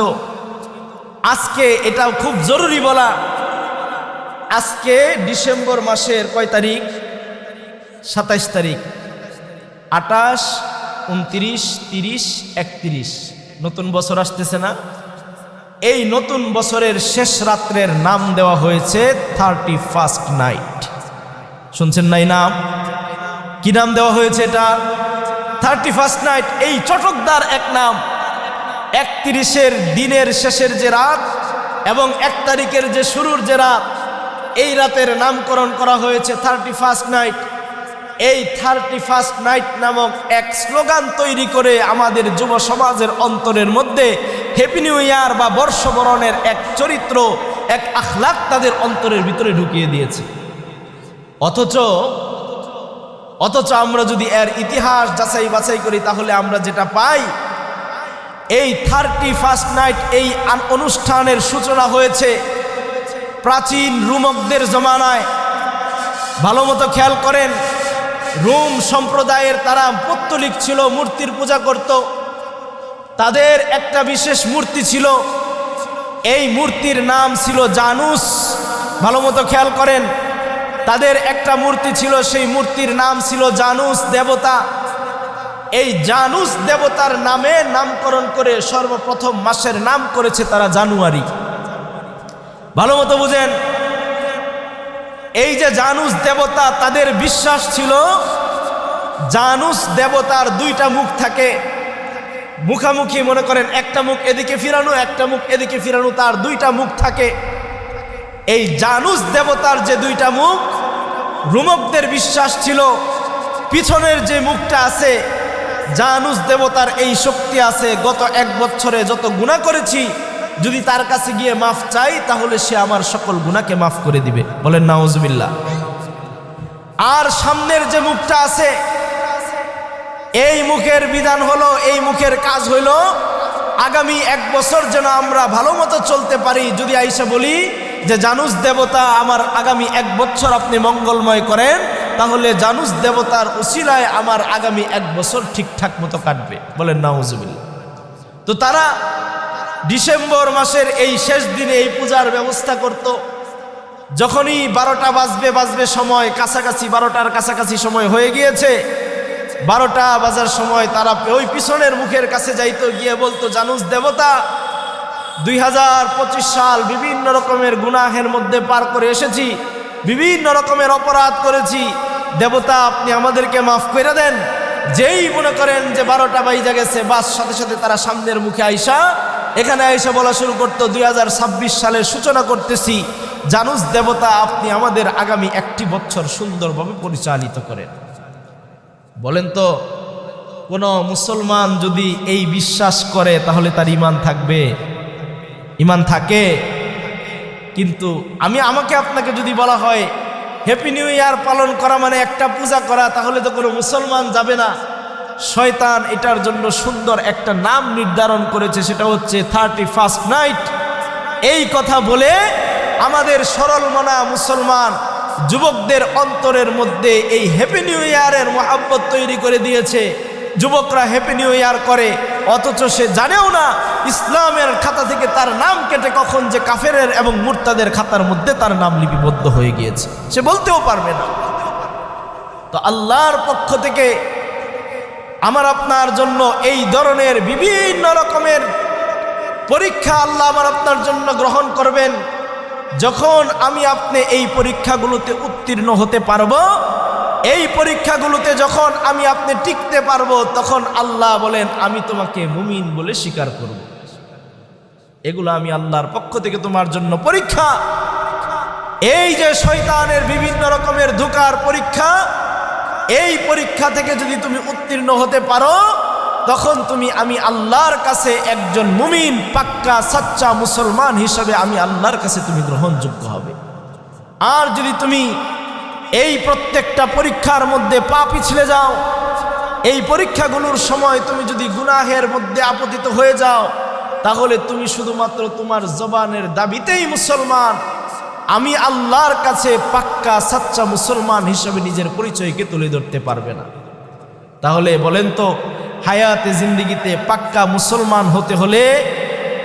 আজকে এটাও খুব জরুরি বলা, আজকে ডিসেম্বর মাসের কয় তারিখ? 27 তারিখ। 28, 29, 30, 31 নতুন বছর আসতেছে না? এই নতুন বছরের শেষ রাত্রের নাম দেওয়া হয়েছে 31st নাইট। শুনছেন নাই নাম? কি নাম দেওয়া হয়েছে এটা? 31st night. এই চটকদার এক নাম। 31-এর দিনের শেষের যে রাত এবং 1 তারিখের যে শুরুর যে রাত, এই রাতের নামকরণ করা হয়েছে 31st নাইট। এই 31st নাইট নামক এক স্লোগান তৈরি করে আমাদের যুব সমাজের অন্তরের মধ্যে হ্যাপি নিউ ইয়ার বা বর্ষবরণের এক চরিত্র, এক আখলাক তাদের অন্তরের ভিতরে ঢুকিয়ে দিয়েছে। অথচ আমরা যদি এর ইতিহাস যাচাই বাছাই করি তাহলে আমরা যেটা পাই, এই 31st নাইট এই অনুষ্ঠানের সূচনা হয়েছে প্রাচীন রোমকদের জমানায়। ভালো মতো খেয়াল করেন, রোম সম্প্রদায়ের তারা পৌত্তলিক ছিল, মূর্তির পূজা করত। তাদের একটা বিশেষ মূর্তি ছিল, এই মূর্তির নাম ছিল জানুস। ভালো মতো খেয়াল করেন, তাদের একটা মূর্তি ছিল, সেই মূর্তির নাম ছিল জানুস দেবতা। এই জানুস দেবতার নামে নামকরণ করে সর্বপ্রথম মাসের নাম করেছে তারা জানুয়ারি। ভালো মতো বুঝেন, এই যে জানুস দেবতা, তাদের বিশ্বাস ছিল জানুস দেবতার 2টা মুখ থাকে, মুখামুখি, মনে করেন একটা মুখ এদিকে ফিরানো, একটা মুখ এদিকে ফিরানো, তার 2টা মুখ থাকে। এই জানুস দেবতার যে 2টা মুখ, রোমকদের বিশ্বাস ছিল পিছনের যে মুখটা আছে, জানুস দেবতার এই শক্তি আছে, গত 1 বছরে যত গুনাহ করেছি যদি তার কাছে গিয়ে মাফ চাই তাহলে সে আমার সকল গুনাহকে মাফ করে দিবে। বলেন নাউজুবিল্লাহ। আর সামনের যে মুখটা আছে, এই মুখের বিধান হলো, এই মুখের কাজ হইল আগামী 1 বছর যেন আমরা ভালো মতো চলতে পারি। যদি আইসা বলি যে জানুস দেবতা আমার আগামী 1 বছর আপনি মঙ্গলময় করেন, তাহলে জানুস দেবতার উসিলায় আমার আগামী 1 বছর ঠিকঠাক মতো কাটবে। বলেন নাউজুবিল্লাহ। তো তারা ডিসেম্বর মাসের এই শেষ দিনে এই পূজার ব্যবস্থা করত। যখনই 12টা বাজবে সময়, কাছাকাছি 12টার কাছাকাছি সময় হয়ে গিয়েছে, 12টা বাজার সময় তারা ওই পিছনের মুখের কাছে যাইতো, গিয়ে বলতো, জানুস দেবতা 2025 সাল বিভিন্ন রকমের গুনাহের মধ্যে পার করে এসেছি, বিভিন্ন রকমের অপরাধ করেছি, দেবতা আপনি আমাদেরকে মাফ করে দেন। যেই মনে করেন যে 12টা বাইজা গেছে, বাস সাথে সাথে তারা সামনের মুখে এখানে আইসা বলা শুরু করতো, 2026 সালের সূচনা করতেছি, জানুস দেবতা আপনি আমাদের আগামী 1টি বছর সুন্দরভাবে পরিচালিত করেন। বলেন তো, কোন মুসলমান যদি এই বিশ্বাস করে তাহলে তার ঈমান থাকবে? ঈমান থাকে? কিন্তু আমাকে আপনাকে যদি বলা হয় হ্যাপি নিউ ইয়ার পালন করা মানে একটা পূজা করা, তাহলে তো কোনো মুসলমান যাবে না। শয়তান এটার জন্য সুন্দর একটা নাম নির্ধারণ করেছে, সেটা হচ্ছে 31st নাইট। এই কথা বলে আমাদের সরল মনা মুসলমান যুবকদের অন্তরের মধ্যে এই হ্যাপি নিউ ইয়ারের মহাব্বত তৈরি করে দিয়েছে। যুবকরা হ্যাপি নিউ ইয়ার করে, অথচ সে জানেও না ইসলামের খাতা থেকে তার নাম কেটে কখন যে কাফেরের এবং মুরতাদের খাতার মধ্যে তার নাম লিপিবদ্ধ হয়ে গিয়েছে, সে বলতেও পারবে না। তো আল্লাহর পক্ষ থেকে আমার আপনার জন্য এই ধরনের বিভিন্ন রকমের পরীক্ষা আল্লাহ আমার আপনার জন্য গ্রহণ করবেন। যখন আমি আপনি এই পরীক্ষাগুলোতে উত্তীর্ণ হতে পারবো, এই পরীক্ষাগুলোতে যখন আমি আপনি টিকতে পারবো, তখন আল্লাহ বলেন আমি তোমাকে মুমিন বলে স্বীকার করব। এগুলো আমি আল্লাহর পক্ষ থেকে তোমার জন্য পরীক্ষা। এই যে শয়তানের বিভিন্ন রকমের ধোঁকার পরীক্ষা, এই পরীক্ষা থেকে যদি তুমি উত্তীর্ণ হতে পারো, তখন আমি আল্লাহর কাছে একজন মুমিন, পাক্কা সাচ্চা মুসলমান হিসাবে আমি আল্লাহর কাছে তুমি গ্রহণযোগ্য হবে। আর যদি তুমি এই প্রত্যেকটা পরীক্ষার মধ্যে পা পিছলে যাও, এই পরীক্ষাগুলোর সময় তুমি যদি গুনাহের মধ্যে আপতিত হয়ে যাও, তাহলে তুমি শুধুমাত্র তোমার জবানের দাবিতেই মুসলমান, আমি আল্লাহর কাছে পাক্কা সাচ্চা মুসলমান হিসেবে নিজের পরিচয়কে তুলে ধরতে পারবে না। তাহলে বলেন তো, হায়াতে জিন্দেগিতে পাক্কা মুসলমান হতে হলে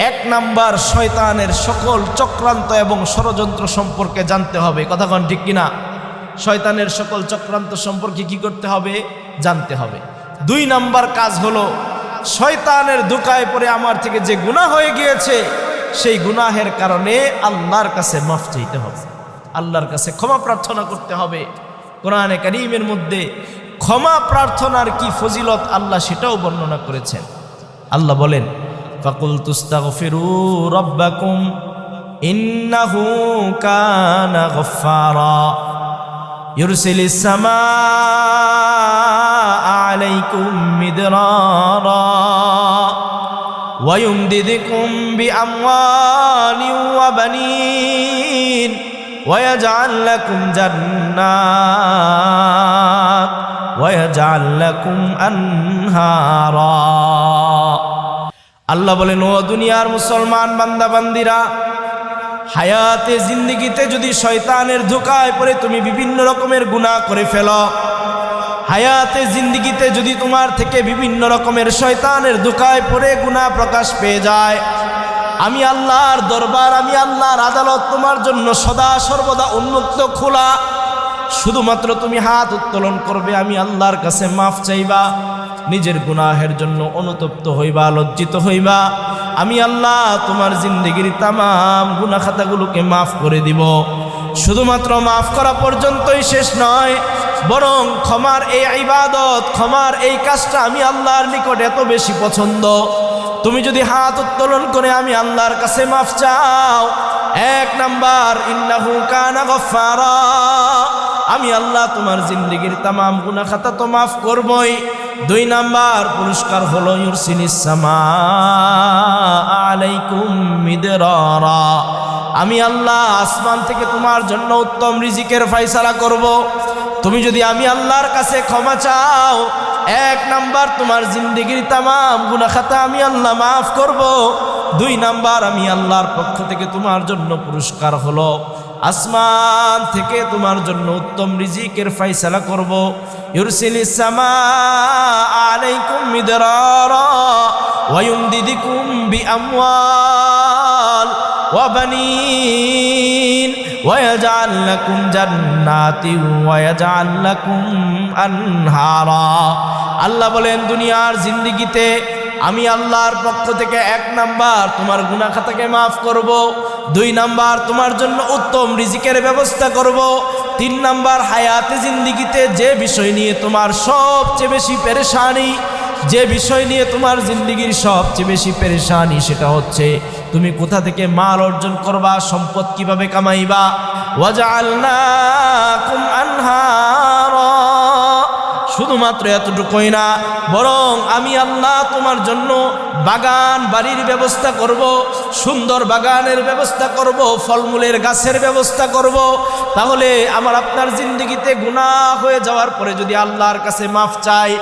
1 নাম্বার শয়তানের সকল চক্রান্ত এবং ষড়যন্ত্র সম্পর্কে জানতে হবে। কথা কোন ঠিক কিনা? শয়তানের সকল চক্রান্ত সম্পর্কে কি করতে হবে? জানতে হবে। 2 নাম্বার কাজ হলো, শয়তানের ধোঁকায় পড়ে আমার থেকে যে গুনাহ হয়ে গিয়েছে, সেই গুনাহের কারণে আল্লাহর কাছে মাফ চাইতে হবে, আল্লাহর কাছে ক্ষমা প্রার্থনা করতে হবে। কোরআনে কারীমের মধ্যে ক্ষমা প্রার্থনার কি ফজিলত আল্লাহ সেটাও বর্ণনা করেছেন। আল্লাহ বলেন, فقلت استغفروا ربكم إنه كان غفارا يرسل السماء عليكم مدرارا ويمددكم بأموال وبنين ويجعل لكم جنات ويجعل لكم أنهارا আল্লাহ বলেন, ও দুনিয়ার মুসলমান বান্দা বান্দিরা, হায়াতে জিন্দেগিতে যদি শয়তানের ধোঁকায় পড়ে তুমি বিভিন্ন রকমের গুনাহ করে ফেলো, হায়াতে জিন্দেগিতে যদি তোমার থেকে বিভিন্ন রকমের শয়তানের ধোঁকায় পড়ে গুনাহ প্রকাশ পেয়ে যায়, আমি আল্লাহর দরবার, আমি আল্লাহর আদালত তোমার জন্য সদা সর্বদা উন্মুক্ত খোলা। শুধুমাত্র তুমি হাত উত্তোলন করবে, আমি আল্লাহর কাছে মাফ চাইবা, নিজের গুনাহের জন্য অনুতপ্ত হইবা, লজ্জিত হইবা। আমি আল্লাহ তোমার জিন্দেগির তামাম গুনাহ খাতাগুলোকে মাফ করে দিব। শুধুমাত্র মাফ করা পর্যন্তই শেষ নয়, বরং ক্ষমার এই ইবাদত, ক্ষমার এই কাজটা আমি আল্লাহর নিকট এত বেশি পছন্দ। তুমি যদি হাত উত্তোলন করে আমি আল্লাহর কাছে মাফ চাও, এক নাম্বার ইন্নাহু কানা গফফারা, আমি আল্লাহ তোমার জিন্দেগির তামাম গুনাহ খাতা তো মাফ করবই। দুই নাম্বার পুরস্কার হলো ইউরসিলিস সামাআ আলাইকুম মিদরারা, আমি আল্লাহ আসমান থেকে তোমার জন্য উত্তম রিজিকের ফয়সালা করব। তুমি যদি আমি আল্লাহর কাছে ক্ষমা চাও, এক নাম্বার তোমার জিন্দেগির তামাম গুনাহ খাতা আমি আল্লাহ মাফ করব। দুই নাম্বার আমি আল্লাহর পক্ষ থেকে তোমার জন্য পুরস্কার হলো আসমান থেকে তোমার জন্য উত্তম রিজিকের ফয়সালা করব। ইউরসিলিস সামাআ আলাইকুম মিদরারা ওয়া ইউমদিদুকুম বিআমওয়াল ওয়া বানিন ওয়া ইয়াজআল লাকুম জান্নাতিন ওয়া ইয়াজআল লাকুম আনহারা। আল্লাহ বলেন, দুনিয়ার জিন্দেগিতে আমি আল্লাহর পক্ষ থেকে এক নাম্বার তোমার গুনাহ খাতাকে মাফ করব, দুই নাম্বার তোমার জন্য উত্তম রিজিকের ব্যবস্থা করব, তিন নাম্বার হায়াতে জিন্দেগিতে যে বিষয় নিয়ে তোমার সবচেয়ে বেশি পেরেশানি, যে বিষয় নিয়ে তোমার জিন্দেগির সবচেয়ে বেশি পেরেশানি, সেটা হচ্ছে তুমি কোথা থেকে মাল অর্জন করবা, সম্পদ কিভাবে কামাইবা। ওয়াজআলনাকুম আনহারা, শুধুমাত্র এতটুকুই না, বরং আমি আল্লাহ তোমার জন্য বাগান বাড়ির ব্যবস্থা করব, সুন্দর বাগানের ব্যবস্থা করব, ফলমূলের গাছের ব্যবস্থা করব। তাহলে আমার আপনার জিন্দেগিতে গুনাহ হয়ে যাওয়ার পরে যদি আল্লাহর কাছে মাফ চাই,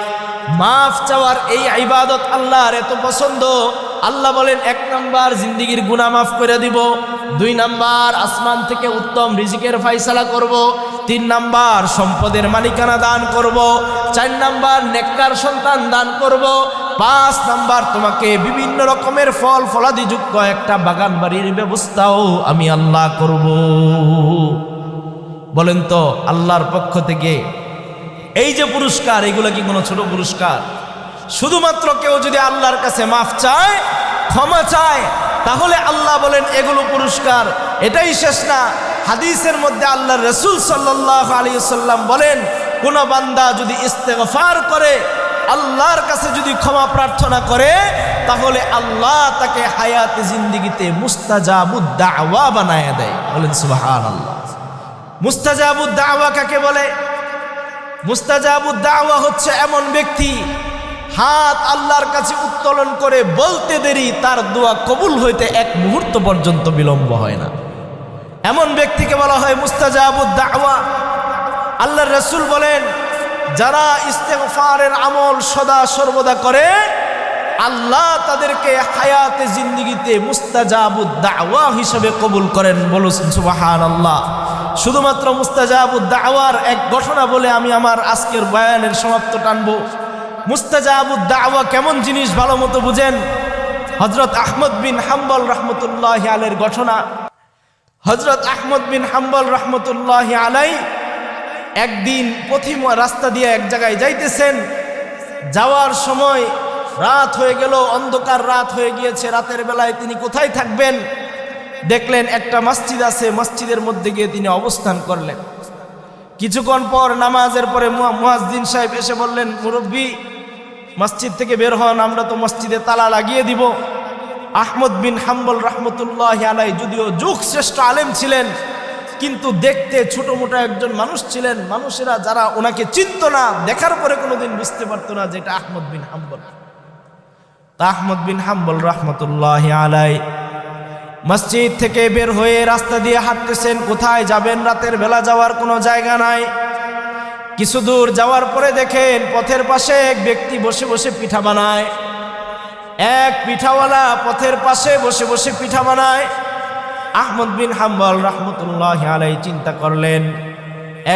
মাফ চাওয়ার এই ইবাদত আল্লাহর এত পছন্দ, আল্লাহ বলেন এক নাম্বার জিন্দেগির গুনাহ মাফ করে দিব, দুই নাম্বার আসমান থেকে উত্তম রিজিকের ফয়সালা করব, তিন নাম্বার সম্পদের মালিকানা দান করব, চার নাম্বার নেককার সন্তান দান করব, পাঁচ নাম্বার তোমাকে বিভিন্ন রকমের ফল ফলাদি যুক্ত একটা বাগান বাড়ির ব্যবস্থাও আমি আল্লাহ করব। বলেন তো, আল্লাহর পক্ষ থেকে এই যে পুরস্কার, এগুলো কি কোনো ছোট পুরস্কার? শুধুমাত্র কেউ যদি আল্লাহর কাছে মাফ চায়, ক্ষমা চায়, তাহলে আল্লাহ বলেন এগুলো পুরস্কার। এটাই শেষ না, হাদিসের মধ্যে আল্লাহর রাসূল সাল্লাল্লাহু আলাইহি ওয়াসাল্লাম বলেন, কোন বান্দা যদি ইস্তেগফার করে, আল্লাহর কাছে যদি ক্ষমা প্রার্থনা করে, তাহলে আল্লাহ তাকে হায়াতে জিন্দেগিতে মুস্তাজাবুদ দাওয়া বানায় দেয়। বলেন সুবহানাল্লাহ। মুস্তাজাবুদ দাওয়া কাকে বলে? মুস্তাজাবুদ দাওয়া হচ্ছে এমন ব্যক্তি, হাত আল্লাহর কাছে উত্তোলন করে বলতে দেরি, তার দোয়া কবুল হইতে এক মুহূর্ত পর্যন্ত বিলম্ব হয় না। এমন ব্যক্তিকে বলা হয় মুস্তাজাবুদ দাওয়া। আল্লাহর রাসূল বলেন, যারা ইস্তেগফারের আমল সদা সর্বদা করে, আল্লাহ তাদেরকে হায়াতে জিন্দেগিতে মুস্তাজাবুদ দাওয়া হিসেবে কবুল করেন। বলুন সুবহানাল্লাহ। শুধুমাত্র মুস্তাজাবুদ দাওয়ার এক ঘটনা বলে আমি আমার আজকের বয়ানের সমাপ্ত টানবো। মুস্তাজাবুদ দাওয়া কেমন জিনিস ভালো মতো বুঝেন। হযরত আহমদ বিন হাম্বল রাহমাতুল্লাহি আলাইহির ঘটনা। হযরত আহমদ বিন হাম্বল রাহমাতুল্লাহি আলাইহি একদিন রাস্তা দিয়ে এক জায়গায় যাইতেছেন, যাওয়ার সময় রাত হয়ে গেল, অন্ধকার রাত হয়ে গিয়েছে। রাতের বেলায় তিনি কোথায় থাকবেন? দেখলেন একটা মসজিদ আছে, মসজিদের মধ্যে গিয়ে তিনি অবস্থান করলেন। কিছুক্ষণ পর নামাজের পরে মুয়াজ্জিন সাহেব এসে বললেন, মুরব্বী মসজিদ থেকে বের হন, আমরা তো মসজিদে তালা লাগিয়ে দিব। আহমদ বিন হাম্বল রাহমাতুল্লাহি আলাইহি যদিও যুগ শ্রেষ্ঠ আলেম ছিলেন, কিন্তু দেখতে ছোট মোটা একজন মানুষ ছিলেন। মানুষেরা যারা ওনাকে চিনত না, দেখার পরে কোনোদিন বুঝতে পারতো না যে এটা আহমদ বিন হাম্বল। তা আহমদ বিন হাম্বল রাহমাতুল্লাহি আলাইহি মসজিদ থেকে বের হয়ে রাস্তা দিয়ে হাঁটতেছেন। কোথায় যাবেন? রাতের বেলা যাওয়ার কোনো জায়গা নাই। কিছু দূর যাওয়ার পরে দেখেন পথের পাশে এক ব্যক্তি বসে বসে পিঠা বানায়। এক পিঠাওয়ালা পথের পাশে বসে বসে পিঠা বানায়। আহমদ বিন হাম্বল রাহমাতুল্লাহি আলাইহি চিন্তা করলেন,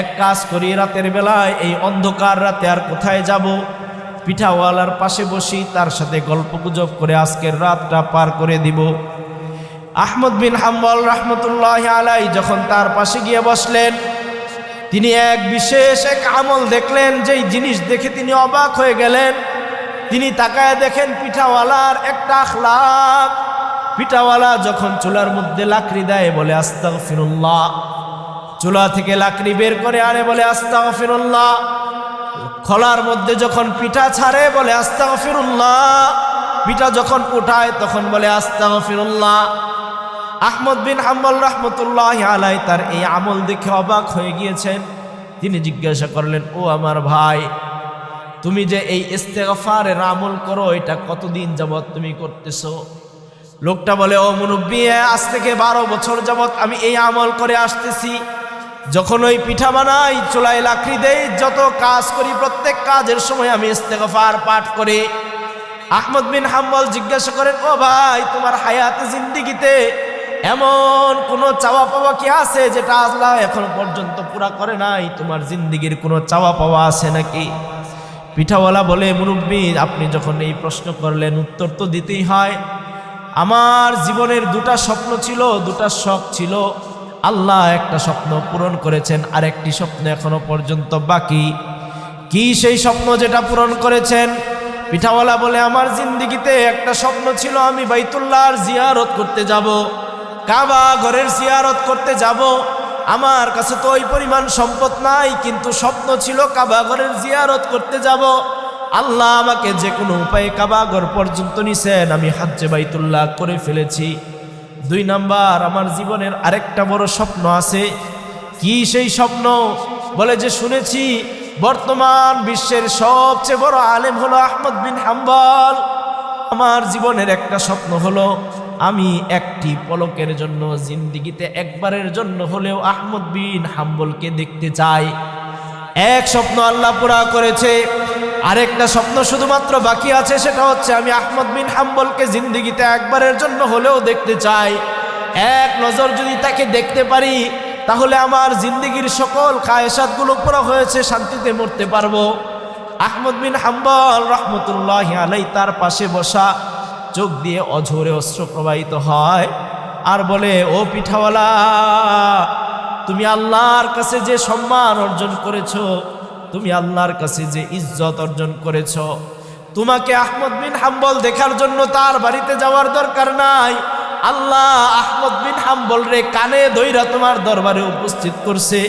এক কাজ করি, রাতের বেলায় এই অন্ধকার রাতে আর কোথায় যাব, পিঠাওয়ালার পাশে বসি, তার সাথে গল্পগুজব করে আজকের রাতটা পার করে দিব। আহমদ বিন হাম্বল রাহমাতুল্লাহি আলাইহি যখন তার পাশে গিয়ে বসলেন, তিনি এক বিশেষ এক আমল দেখলেন, যেই জিনিস দেখে তিনি অবাক হয়ে গেলেন। তিনি তাকায় দেখেন পিঠাওয়ালার একটা আখলাক। পিঠাওয়ালা যখন চুলার মধ্যে লাকড়ি দেয় বলে আস্তাগফিরুল্লাহ, চুলা থেকে লাকড়ি বের করে আনে বলে আস্তাগফিরুল্লাহ, খোলার মধ্যে যখন পিঠা ছাড়ে বলে আস্তাগফিরুল্লাহ, পিঠা যখন উঠায় তখন বলে আস্তাগফিরুল্লাহ। আহমদ বিন হাম্বল রাহমাতুল্লাহি আলাইহি তার এই আমল দেখে অবাক হয়ে গিয়েছেন। তিনি জিজ্ঞাসা করলেন, ও আমার ভাই, তুমি যে এই ইস্তেগফারের আমল করো, এটা কতদিন যাবত তুমি করতেছো? লোকটা বলে, ও মুরব্বী, আজ থেকে 12 বছর যাবত আমি এই আমল করে আসতেছি। যখন ওই পিঠা বানাই, চুলায় লাকড়ি দেই, যত কাজ করি, প্রত্যেক কাজের সময় আমি ইস্তেগফার পাঠ করি। আহমদ বিন হাম্বল জিজ্ঞাসা করেন, ও ভাই, তোমার হায়াতে জিন্দেগিতে এমন কোনো চাওয়া পাওয়া কি আছে যেটা আল্লাহ এখন পর্যন্ত পুরা করে নাই? তোমার জিন্দেগির কোনো চাওয়া পাওয়া আছে নাকি? পিঠাওয়ালা বলে, মুরব্বী, আপনি যখন এই প্রশ্ন করলেন, উত্তর তো দিতেই হয়। আমার জীবনের 2টা স্বপ্ন ছিল, 2টা শখ ছিল। আল্লাহ একটা স্বপ্ন পূরণ করেছেন, আর একটি স্বপ্ন এখনো পর্যন্ত বাকি। কি সেই স্বপ্ন যেটা পূরণ করেছেন? পিঠাওয়ালা বলে, আমার জিন্দেগিতে একটা স্বপ্ন ছিল, আমি বাইতুল্লাহর জিয়ারত করতে যাব, কাবা ঘরের জিয়ারত করতে যাব। আমার কাছে তো ওই পরিমাণ সম্পদ নাই, কিন্তু স্বপ্ন ছিল কাবা ঘরের জিয়ারত করতে যাব। আল্লাহ আমাকে যে কোনো উপায়ে কাবা ঘর পর্যন্ত নিছেন, আমি হজ্জে বাইতুল্লাহ করে ফেলেছি। 2 নাম্বার, আমার জীবনের আরেকটা বড় স্বপ্ন আছে। কি সেই স্বপ্ন? বলে যে শুনেছি বর্তমান বিশ্বের সবচেয়ে বড় আলেম হলো আহমদ বিন হাম্বল। আমার জীবনের একটা স্বপ্ন হলো, আমি একটি পলকের জন্য জিন্দেগিতে একবারের জন্য হলেও আহমদ বিন হাম্বলকে দেখতে চাই। এক স্বপ্ন আল্লাহ পুরা করেছে, আরেকটা স্বপ্ন শুধুমাত্র বাকি আছে, সেটা হচ্ছে আমি আহমদ বিন হাম্বলকে জিন্দেগিতে একবারের জন্য হলেও দেখতে চাই। এক নজর যদি তাকে দেখতে পারি, তাহলে আমার জিন্দেগির সকল খায়েশাতগুলো পুরো হয়েছে, শান্তিতে মরতে পারবো। আহমদ বিন হাম্বল রাহমাতুল্লাহি আলাইহি তার পাশে বসা, চোখ দিয়ে অঝরে অশ্রু প্রবাহিত হয়, আর বলে, ও পিঠাওয়ালা, তুমি আল্লাহর কাছে যে সম্মান অর্জন করেছো, তুমি আল্লাহর কাছে যে ইজ্জত অর্জন করেছো, তোমাকে আহমদ বিন হাম্বল দেখার জন্য তার বাড়িতে যাওয়ার দরকার নাই। আল্লাহ আহমদ বিন হাম্বল রে কানে ধইরা তোমার দরবারে উপস্থিত করছে।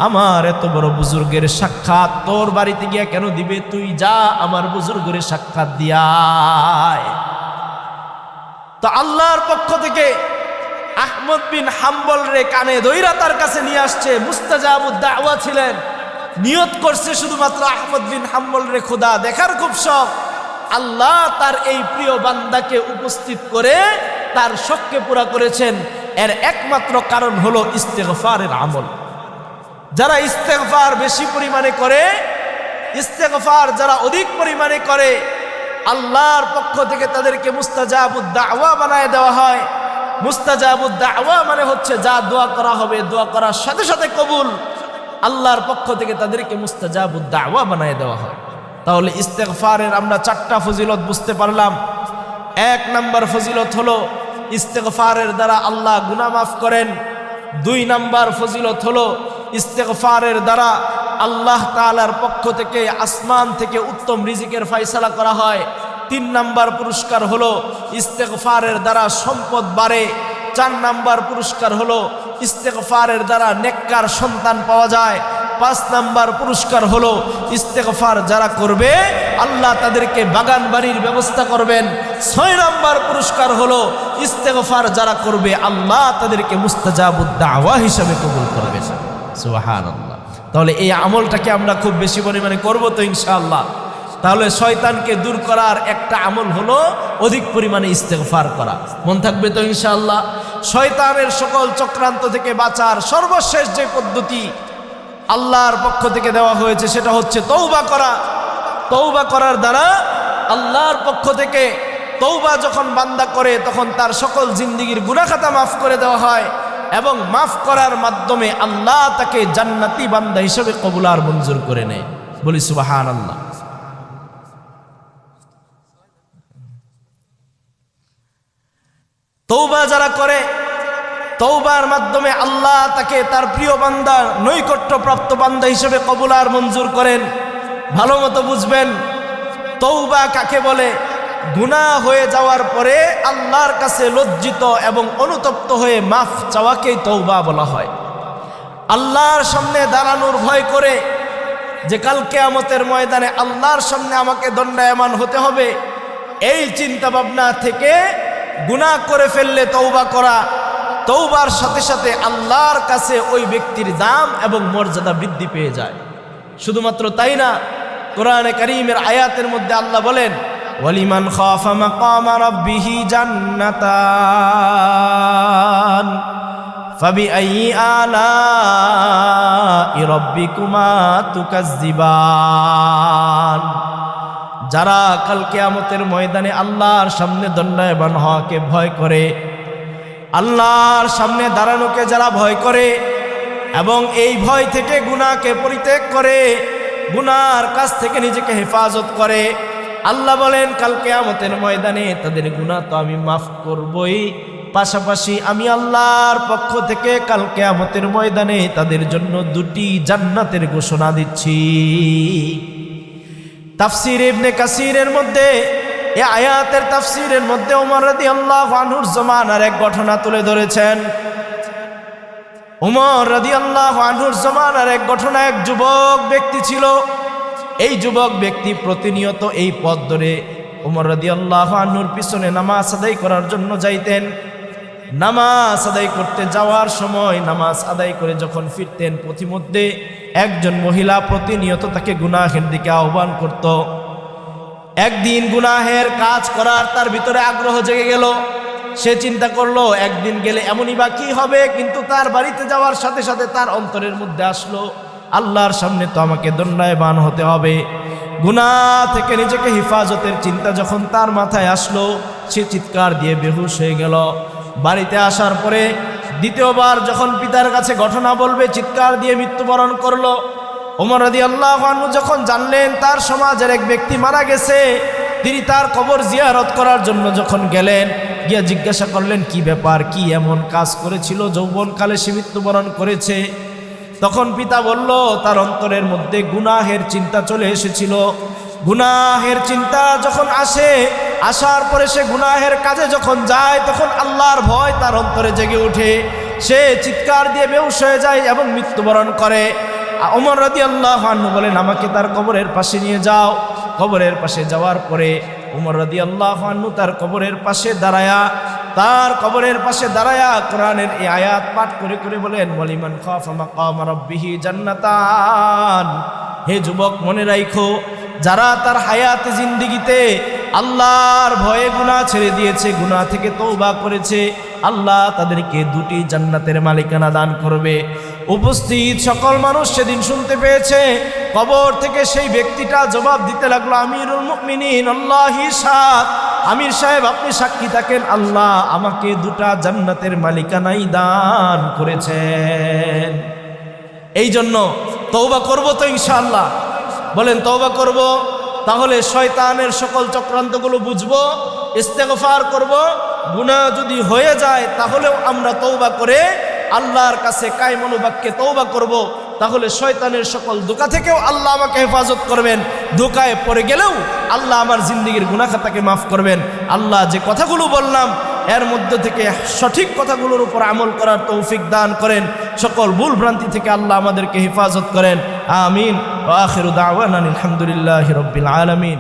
আমার এত বড় বুজুর্গের সাক্ষাৎ তোর বাড়িতে গিয়া কেন দিবে? তুই যা, আমার বুজুর্গের সাক্ষাৎ দিয়ায়। তো আল্লাহর পক্ষ থেকে আহমদ বিন হাম্বল রে কানে ধইরা তার কাছে নিয়ে আসছে। মুস্তাজাবুদ দাওয়া ছিলেন, নিয়ত করছে শুধুমাত্র আহমদ বিন হাম্বল রে খোদা দেখার খুব শখ। আল্লাহ তার এই প্রিয় বান্দাকে উপস্থিত করে তার শখকে পুরা করেছেন। এর একমাত্র কারণ হলো ইস্তেগফারের আমল। যারা ইস্তেগফার বেশি পরিমাণে করে, ইস্তেগফার যারা অধিক পরিমাণে করে, আল্লাহর পক্ষ থেকে তাদেরকে মুস্তাজাবুদ দাওয়া বানায় দেওয়া হয়। মুস্তাজাবুদ দাওয়া মানে হচ্ছে যা দোয়া করা হবে, দোয়া করার সাথে সাথে কবুল। আল্লাহর পক্ষ থেকে তাদেরকে মুস্তাজাবুদ দাওয়া বানায় দেওয়া হয়। তাহলে ইস্তেগফারের আমরা 4টা ফজিলত বুঝতে পারলাম। 1 নাম্বার ফজিলত হলো ইস্তেগফারের দ্বারা আল্লাহ গুনাহ মাফ করেন। 2 নাম্বার ফজিলত হলো ইস্তেগফারের দ্বারা আল্লাহ তাআলার পক্ষ থেকে আসমান থেকে উত্তম রিজিকের ফয়সালা করা হয়। 3 নাম্বার পুরস্কার হলো ইস্তেগফারের দ্বারা সম্পদ বাড়ে। 4 নাম্বার পুরস্কার হলো ইস্তেগফারের দ্বারা নেককার সন্তান পাওয়া যায়। 5 নাম্বার পুরস্কার হলো ইস্তেগফার যারা করবে আল্লাহ তাদেরকে বাগান বাড়ির ব্যবস্থা করবেন। 6 নম্বর পুরস্কার হলো ইস্তেগফার যারা করবে আল্লাহ তাদেরকে মুস্তাজাবুদ দাওয়া হিসেবে কবুল করবেন। সুবহানাল্লাহ। তাহলে এই আমলটাকে আমরা খুব বেশি পরিমাণে করব তো ইনশাআল্লাহ। তাহলে শয়তানকে দূর করার একটা আমল হলো অধিক পরিমাণে ইস্তেগফার করা। মন থাকবে তো ইনশাআল্লাহ। শয়তানের সকল চক্রান্ত থেকে বাঁচার সর্বশেষ যে পদ্ধতি আল্লাহর পক্ষ থেকে দেওয়া হয়েছে সেটা হচ্ছে তওবা করা। তওবা করার দ্বারা আল্লাহর পক্ষ থেকে তওবা যখন বান্দা করে তখন তার সকল জিন্দেগীর গুনাহ খাতা মাফ করে দেওয়া হয় এবং মাফ করার মাধ্যমে আল্লাহ তাকে জান্নাতি বান্দা হিসেবে কবুল আর মঞ্জুর করে নেয়। বলি সুবহানাল্লাহ। তওবা যারা করে তওবার মাধ্যমে আল্লাহ তাকে তার প্রিয় বান্দা নৈকট্যপ্রাপ্ত বান্দা হিসেবে কবুল আর মঞ্জুর করেন। ভালো মতো বুঝবেন তওবা কাকে বলে। গুনাহ হয়ে যাওয়ার পরে আল্লাহর কাছে লজ্জিত এবং অনুতপ্ত হয়ে মাফ চাওয়াকেই তওবা বলা হয়। আল্লাহর সামনে দাঁড়ানোর ভয় করে যে কাল কিয়ামতের ময়দানে আল্লাহর সামনে আমাকে দণ্ডায়মান হতে হবে, এই চিন্তা ভাবনা থেকে গুনাহ করে ফেললে তওবা করা, তওবার সাথে সাথে আল্লাহর কাছে ওই ব্যক্তির দাম এবং মর্যাদা বৃদ্ধি পেয়ে যায়। শুধুমাত্র তাই না, কোরআনে কারীমের আয়াতের মধ্যে আল্লাহ বলেন ওয়ালিমান খাফা মাকামা রাব্বিহি জান্নাতান ফাবিআইয়ি আলাই রাব্বিকুমা তুকাজ্জিবান। যারা কাল কিয়ামতের ময়দানে আল্লাহর সামনে দণ্ডায়মান হওয়াকে ভয় করে, আল্লাহর সামনে দাঁড়ানোকে যারা ভয় করে এবং এই ভয় থেকে গুনাহকে পরিত্যাগ করে, গুনাহর কাছ থেকে নিজেকে হেফাজত করে, আল্লাহ বলেন কাল কিয়ামতের ময়দানে তাদের গুনাহ তো আমি মাফ করবই, পাশাপাশি আমি আল্লাহর পক্ষ থেকে কাল কিয়ামতের ময়দানে তাদের জন্য 2টি জান্নাতের ঘোষণা দিচ্ছি। তাফসীর ইবনে কাসিরের মধ্যে এই আয়াতের তাফসীরের মধ্যে ওমর রাদিয়াল্লাহু আনহুর জামানার এক ঘটনা তুলে ধরেছেন। ওমর রাদিয়াল্লাহু আনহুর জামানার এক ঘটনা, এক যুবক ব্যক্তি ছিল। এই যুবক ব্যক্তি প্রতিনিয়ত এই পথ ধরে ওমর রাদিয়াল্লাহু আনহুর পিছনে নামাজ আদায় করার জন্য যাইতেন। নামাজ আদায় করতে যাওয়ার সময় নামাজ আদায় করে যখন ফিরতেন পথিমধ্যে একজন মহিলা প্রতিনিয়ত তাকে গুনাহের দিকে আহ্বান করত। একদিন গুনাহের কাজ করার তার ভিতরে আগ্রহ জেগে গেল। সে চিন্তা করলো একদিন গেলে এমনই বা কি হবে, কিন্তু তার বাড়িতে যাওয়ার সাথে সাথে তার অন্তরের মধ্যে আসলো আল্লাহর সামনে তো আমাকে দণ্ডায়মান হতে হবে। গুনাহ থেকে নিজেকে হেফাজতের চিন্তা যখন তার মাথায় আসলো, সে চিৎকার দিয়ে বেহুশ হয়ে গেল। বাড়িতে আসার পরে দ্বিতীয়বার যখন পিতার কাছে ঘটনা বলবে, চিৎকার দিয়ে মৃত্যুবরণ করলো। ওমর রাদিয়াল্লাহু আনহু যখন জানলেন তার সমাজের এক ব্যক্তি মারা গেছে, তিনি তার কবর জিয়ারত করার জন্য যখন গেলেন, গিয়ে জিজ্ঞাসা করলেন কি ব্যাপার, কি এমন কাজ করেছিল যৌবনকালে সে মৃত্যুবরণ করেছে। তখন পিতা বলল তার অন্তরের মধ্যে গুনাহের চিন্তা চলে এসেছিল। গুনাহের চিন্তা যখন আসে, আসার পরে সে গুনাহের কাজে যখন যায় তখন আল্লাহর ভয় তার অন্তরে জেগে ওঠে। সে চিৎকার দিয়ে বেহুশ হয়ে যায় এবং মৃত্যুবরণ করে। ওমর রাদিয়াল্লাহু আনহু বলেন আমাকে তার কবরের পাশে নিয়ে যাও। কবরের পাশে যাওয়ার পরে ওমর রাদিয়াল্লাহু আনহু তার কবরের পাশে দাঁড়ায়া কোরআনের এই আয়াত পাঠ করে করে বলেন ওয়ালিমান খাফা মাকামা রাব্বিহি জান্নাতান। হে যুবক, মনে রাখো যারা তার হায়াতে জিন্দেগিতে আল্লাহর ভয়ে গুনাহ ছেড়ে দিয়েছে, গুনাহ থেকে তওবা করেছে, আল্লাহ তাদেরকে 2টি জান্নাতের মালিকানা দান করবে। উপস্থিত সকল মানুষ সেদিন শুনতে পেয়েছে। কবর থেকে সেই ব্যক্তিটা জবাব দিতে লাগলো, আমিরুল মুমিনিন আল্লাহি শাহাদ, আমির সাহেব আপনি সাক্ষী থাকেন, আল্লাহ আমাকে 2টা জান্নাতের মালিকানাই দান করেছেন। এই জন্য তওবা করব তো ইনশাআল্লাহ। বলেন তওবা করব। তাহলে শয়তানের সকল চক্রান্তগুলো বুঝবো, ইস্তেগফার করব। গুনাহ যদি হয়ে যায় তাহলেও আমরা তওবা করে আল্লাহর কাছে কায়মন বাক্যে তওবা করব। তাহলে শয়তানের সকল ধোঁকা থেকেও আল্লাহ আমাকে হেফাজত করবেন। ধোঁকায় পড়ে গেলেও আল্লাহ আমার জিন্দেগীর গুনাহ খাতাকে মাফ করবেন। আল্লাহ যে কথাগুলো বললাম এর মধ্যে থেকে সঠিক কথাগুলোর উপর আমল করার তৌফিক দান করেন। সকল ভুল ভ্রান্তি থেকে আল্লাহ আমাদেরকে হেফাজত করেন। আমিন। ওয়া আখিরু দাওয়ানা আলহামদুলিল্লাহি রাব্বিল আলামিন।